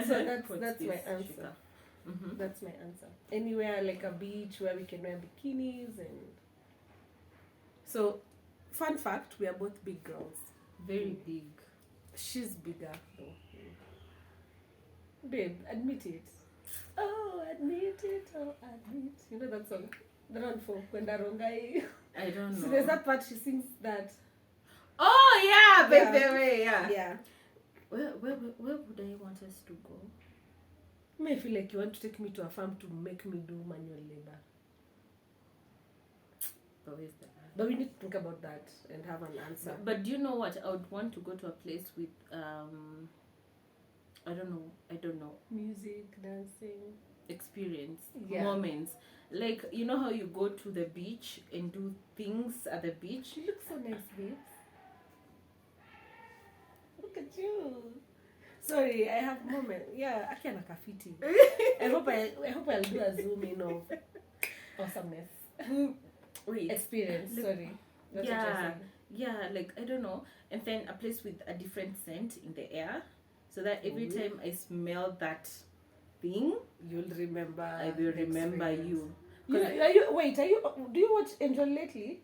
So that's my answer. Mm-hmm. That's my answer. Anywhere like a beach where we can wear bikinis and. So, fun fact: we are both big girls. Very big. She's bigger though. Babe, admit it. Oh, admit it. Oh, admit. You know that song? The one for Kwenda Rongai. I don't know. So there's that part she sings that. Oh yeah, by the way, yeah. Yeah. Where would I want us to go? I feel like you want to take me to a farm to make me do manual labor. But we need to think about that and have an answer. But do you know what? I would want to go to a place with I don't know. Music, dancing, experience, moments. Like, you know how you go to the beach and do things at the beach? You look so nice, babe. Look at you. Sorry, I have moment. Yeah, I can't kafiti. I hope I'll do a zoom in of awesomeness. Wait. Experience. Sorry. That's yeah, like I don't know. And then a place with a different scent in the air, so that every time I smell that thing, you'll remember. I will remember you. Do you watch Angel lately?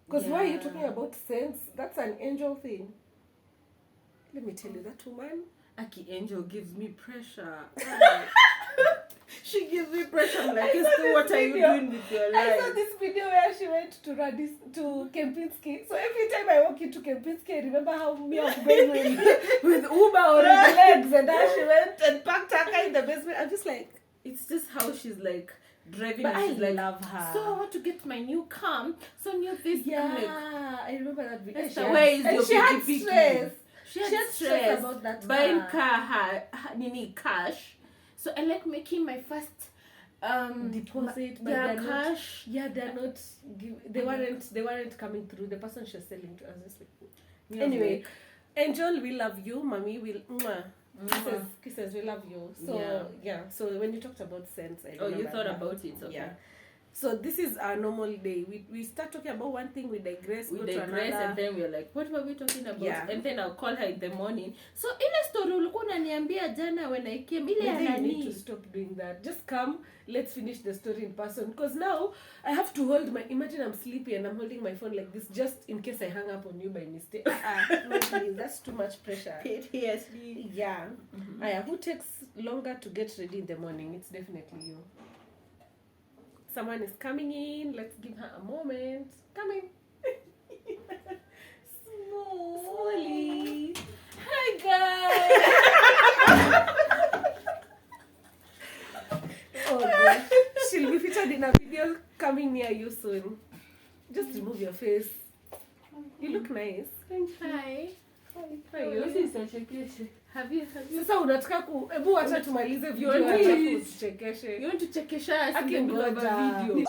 Because why are you talking about scents? That's an Angel thing. Let me tell you, that woman, Aki Angel gives me pressure. She gives me pressure. I'm like, what are you doing with your life? I saw this video where she went to Kempinski. So every time I walk into Kempinski, I remember how me was going with Uber on his legs, and how she went and packed her car in the basement. I'm just like, it's just how she's like driving. But and she's I like, love her. So I want to get my new car. So new this. Yeah, I remember that video. Where is your she had stress. She had stress about that buying cash. So I like making my first deposit, but yeah, they're cash. They're not. They weren't coming through. The person she was selling to us. Just like, anyway, Angel, we love you. Mommy, kisses, we love you. So So when you talked about scents, I remember you thought about it. Okay. Yeah. So this is our normal day. We start talking about one thing, we digress, and then we're like, what were we talking about? Yeah. And then I'll call her in the morning. So ile story ulikuwa unaniambia jana when I came, ile you need to stop doing that. Just come, let's finish the story in person. Because now I have to imagine I'm sleepy and I'm holding my phone like this just in case I hang up on you by mistake. No, please, that's too much pressure. PTSD. Yeah. Who takes longer to get ready in the morning? It's definitely you. Someone is coming in. Let's give her a moment. Come in. Slowly. Hi, guys. Oh, gosh. She'll be featured in a video coming near you soon. Just remove your face. You look nice. Thank you. Hi. Have you sasa unataka hebu acha tumalize video usichekeshe. You want to chekesha us in the middle of a video.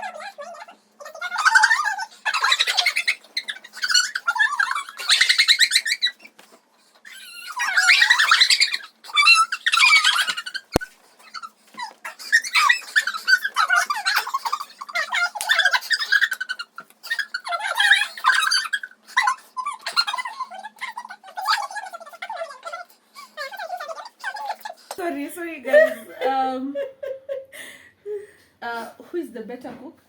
Sorry guys. Who is the better cook?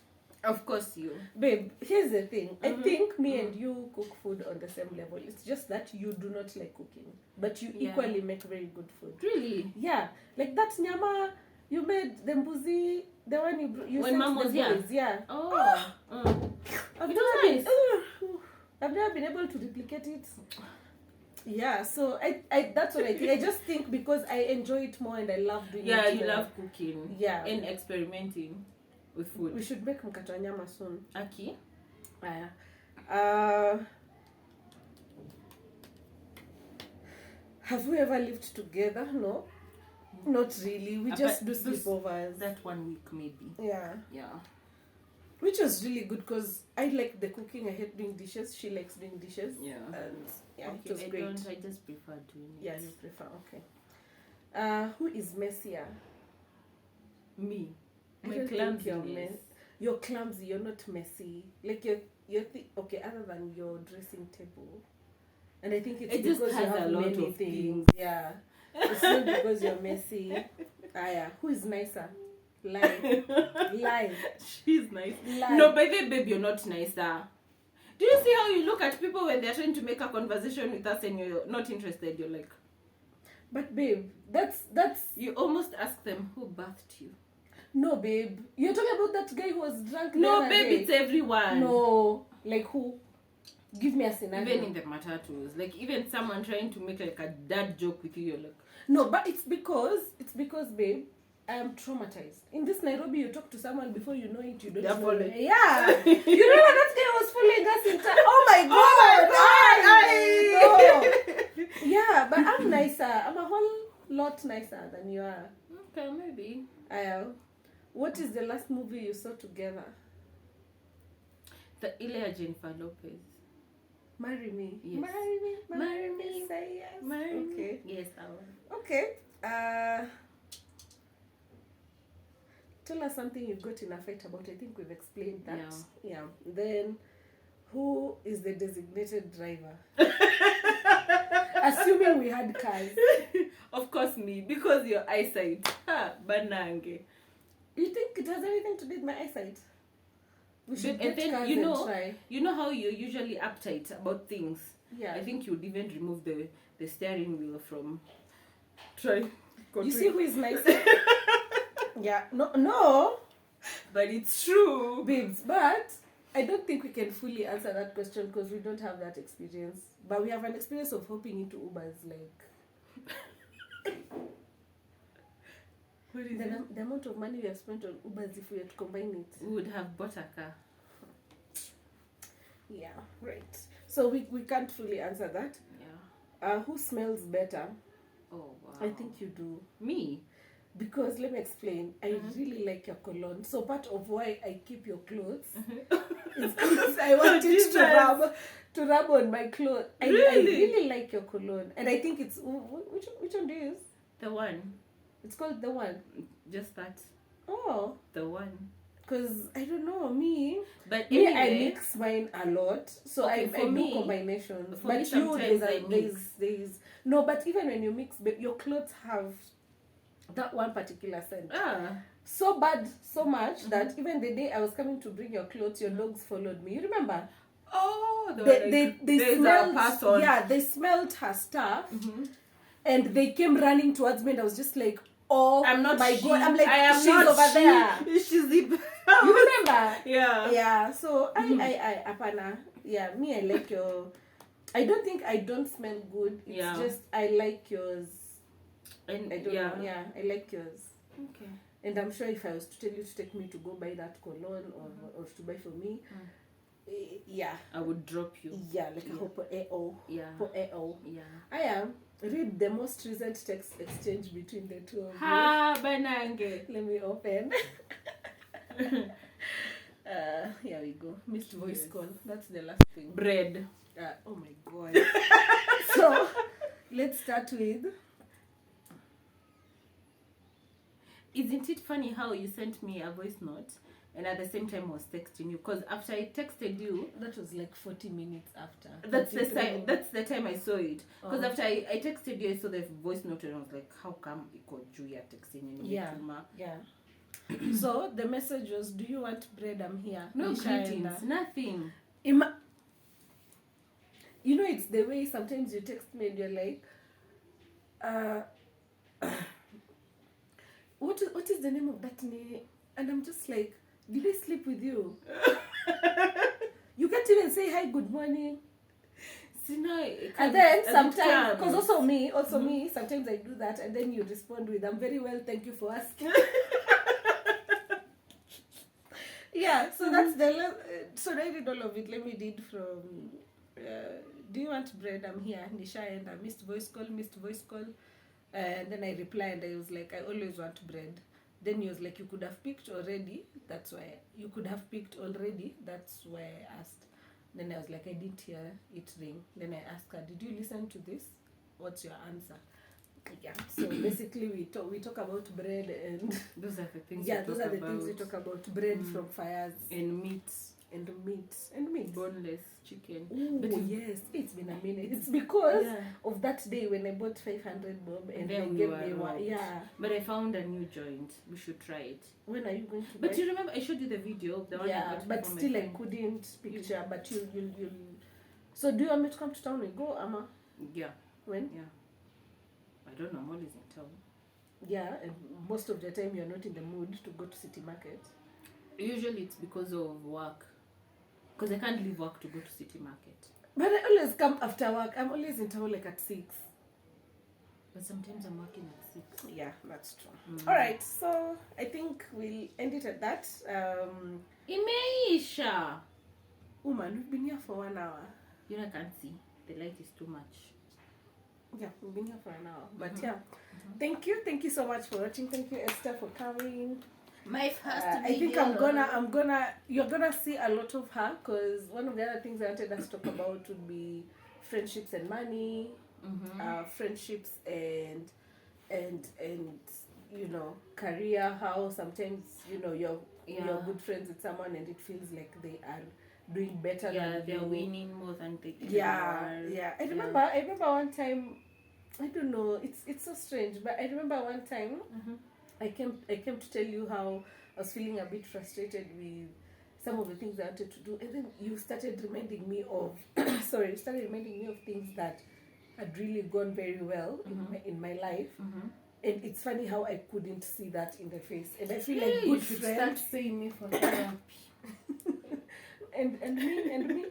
Of course you. Babe, here's the thing. I think me and you cook food on the same level. It's just that you do not like cooking. But you equally make very good food. Really? Yeah. Like that nyama you made, the mbuzi, the one you when Mom was young. Yeah. Oh. I've never been able to replicate it. Yeah, so I that's what I think. I just think because I enjoy it more and I love doing it. Yeah, you love cooking. Yeah. And experimenting with food. We should make mkate wa nyama soon. Aki? Have we ever lived together? No. Not really. We just do sleepovers. That 1 week maybe. Yeah. Yeah. Which was really good because I like the cooking. I hate doing dishes. She likes doing dishes. Yeah. And yeah, Okay, it was great. I just prefer doing it. Yeah, you prefer. Okay. Who is messier? Me. I don't think you're clumsy. You're not messy. Like okay. Other than your dressing table, and I think it's because just has you have a lot many of things. Yeah, it's not because you're messy. Yeah. Who is nicer? Lie. She's nice. Lie. No, by the way, babe, you're not nicer. Do you see how you look at people when they're trying to make a conversation with us and you're not interested? You're like, but babe, that's. You almost ask them who bathed you. No, babe. You're talking about that guy who was drunk. No, babe, it's everyone. No, like who? Give me a scenario. Even in the matatus, like even someone trying to make like a dad joke with you, you're like, no, but it's because, babe, I am traumatized. In this Nairobi, you talk to someone before you know it, you don't know. Yeah. You remember that guy was fooling us in time? Oh my god! No. Yeah, but I'm nicer. I'm a whole lot nicer than you are. Okay, maybe. What is the last movie you saw together? The Ilya Jennifer Lopez. Marry me. Yes. Marry me. Say yes. Marry me. Okay. Yes, I will. Okay. Tell us something you got in a fight about. I think we've explained that. Yeah. Then, who is the designated driver? Assuming we had cars. Of course me, because your eyesight. Banange. You think it has anything to do with my eyesight? We should get cars and try. You know how you're usually uptight about things? Yeah. I think you would even remove the steering wheel from... Try. You see who is nicer? Yeah. No. But it's true. Babes, but I don't think we can fully answer that question because we don't have that experience. But we have an experience of hopping into Ubers, like... What is the amount of money we have spent on Ubers, if we had to combine it, we would have bought a car. Yeah, right. So we can't fully answer that. Yeah. Who smells better? Oh wow. I think you do. Me? Because let me explain. I really like your cologne. So part of why I keep your clothes is because I want it to rub on my clothes. Really? I really like your cologne, and I think it's which one do you use? The one. It's called The One. Just that. Oh. The One. Because I don't know but anyway, I mix mine a lot, so okay, I do combinations. For but me, sometimes there's no. But even when you mix, your clothes have that one particular scent. So bad, so much that even the day I was coming to bring your clothes, your dogs followed me. You remember? Oh, they smelled. Yeah, they smelled her stuff, and they came running towards me, and I was just like, "Oh, I'm not my god!" I'm like, I am "She's not over there." She's the. You remember? Yeah. Yeah. So I apana. Yeah, me, I like your. I don't think I don't smell good. It's just I like yours. And I don't know. Yeah, I like yours. Okay. And I'm sure if I was to tell you to take me to go buy that cologne or to buy for me, yeah, I would drop you. Yeah, like a hope Yeah. Yeah. I am. Read the most recent text exchange between the two of you. Banange. Let me open. Here we go. Missed voice call. That's the last thing. Bread. Oh my god. So let's start with. Isn't it funny how you sent me a voice note and at the same time I was texting you? Because after I texted you, that was like 40 minutes after. That's the time I saw it. Because after I texted you, I saw the voice note and I was like, how come Julia texting and yeah. So the message was, do you want bread? I'm here. No greetings, nothing. You know, it's the way sometimes you text me and you're like, what is the name of that name? And I'm just like, did I sleep with you? You can't even say hi, good morning. And then sometimes, because also me, sometimes I do that, and then you respond with, I'm very well, thank you for asking. Yeah, so that's so I did all of it. Let me read from, do you want bread? I'm here. Nisha and I missed voice call. And then I replied, I was like, I always want bread. Then he was like, you could have picked already. That's why you could have picked already. That's why I asked. Then I was like, I didn't hear it ring. Then I asked her, did you listen to this? What's your answer? Yeah. So basically, we talk about bread and those are the things. Yeah, those are the things we talk about. Bread from fires and meat. Boneless chicken. Ooh, but yes, it's been a minute. It's because of that day when I bought 500 bob and then they gave me one. Yeah. But I found a new joint. We should try it. When are you going to? But you remember I showed you the video of the one I got. But still I couldn't picture. But you'll. So do you want me to come to town? We go, Ama. Yeah. When? Yeah. I don't know. I'm always in town. Yeah, and most of the time you're not in the mood to go to city market. Usually it's because of work. Because I can't leave work to go to city market. But I always come after work. I'm always in town like at 6. But sometimes I'm working at 6. Yeah, that's true. Alright, so I think we'll end it at that. Imeisha! Oh man, we've been here for 1 hour. You know, I can't see. The light is too much. Yeah, we've been here for an hour. But thank you so much for watching. Thank you, Esther, for coming. My first video. I think you're gonna see a lot of her, because one of the other things I wanted us to talk about would be friendships and money, friendships and you know, career. How sometimes, you know, you're good friends with someone and it feels like they are doing better than they're you. Winning more than they can. I remember one time, I don't know, it's so strange, but I remember one time I came to tell you how I was feeling a bit frustrated with some of the things I wanted to do, and then you started reminding me of things that had really gone very well in my life. And it's funny how I couldn't see that in the face, and I feel like good friends start paying me for therapy. and me.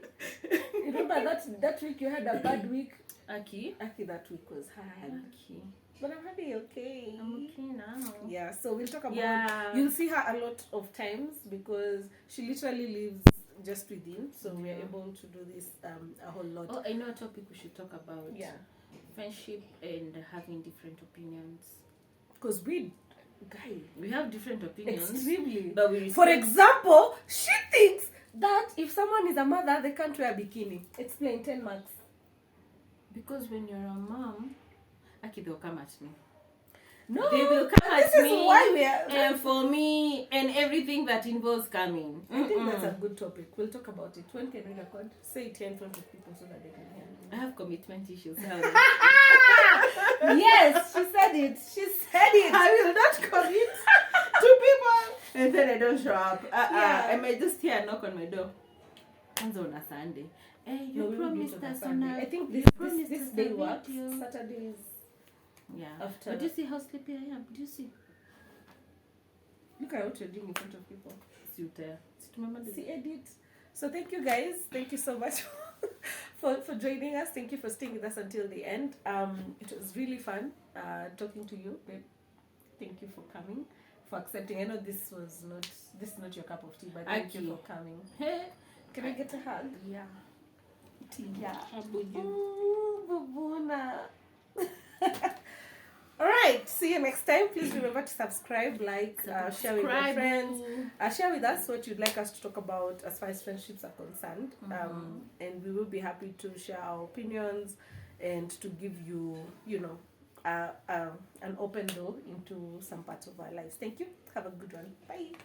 You remember that week you had a bad week? Aki, that week was hard. Aki. But I'm happy, okay. I'm okay now. Yeah, so we'll talk about... You'll see her a lot of times because she literally lives just within. So we're able to do this a whole lot. Oh, I know a topic we should talk about. Yeah. Friendship and having different opinions. Because we have different opinions. Extremely. But for example, she thinks that if someone is a mother, they can't wear a bikini. Explain, 10 marks. Because when you're a mom... Aki, they'll come at me. No, they will come at me. This is why we are. And for me, and everything that involves coming. I think that's a good topic. We'll talk about it. When can we record? Say it here in front of people so that they can hear. I have commitment issues. Yes, she said it. I will not commit to people. And then I don't show up. I might just hear a knock on my door. Comes on a Sunday. Hey, you promised us on a... I think this day works. Saturdays. Yeah. After. But do you see how sleepy I am? Do you see? Look at what you're doing in front of people. See, edit. So thank you guys. Thank you so much for joining us. Thank you for staying with us until the end. It was really fun talking to you, babe. Thank you for coming, for accepting. I know this is not your cup of tea, but thank you for coming. Can I get a hug? Yeah. Yeah. Alright, see you next time. Please remember to subscribe, like, share with your friends. Share with us what you'd like us to talk about as far as friendships are concerned. And we will be happy to share our opinions and to give you, an open door into some parts of our lives. Thank you. Have a good one. Bye.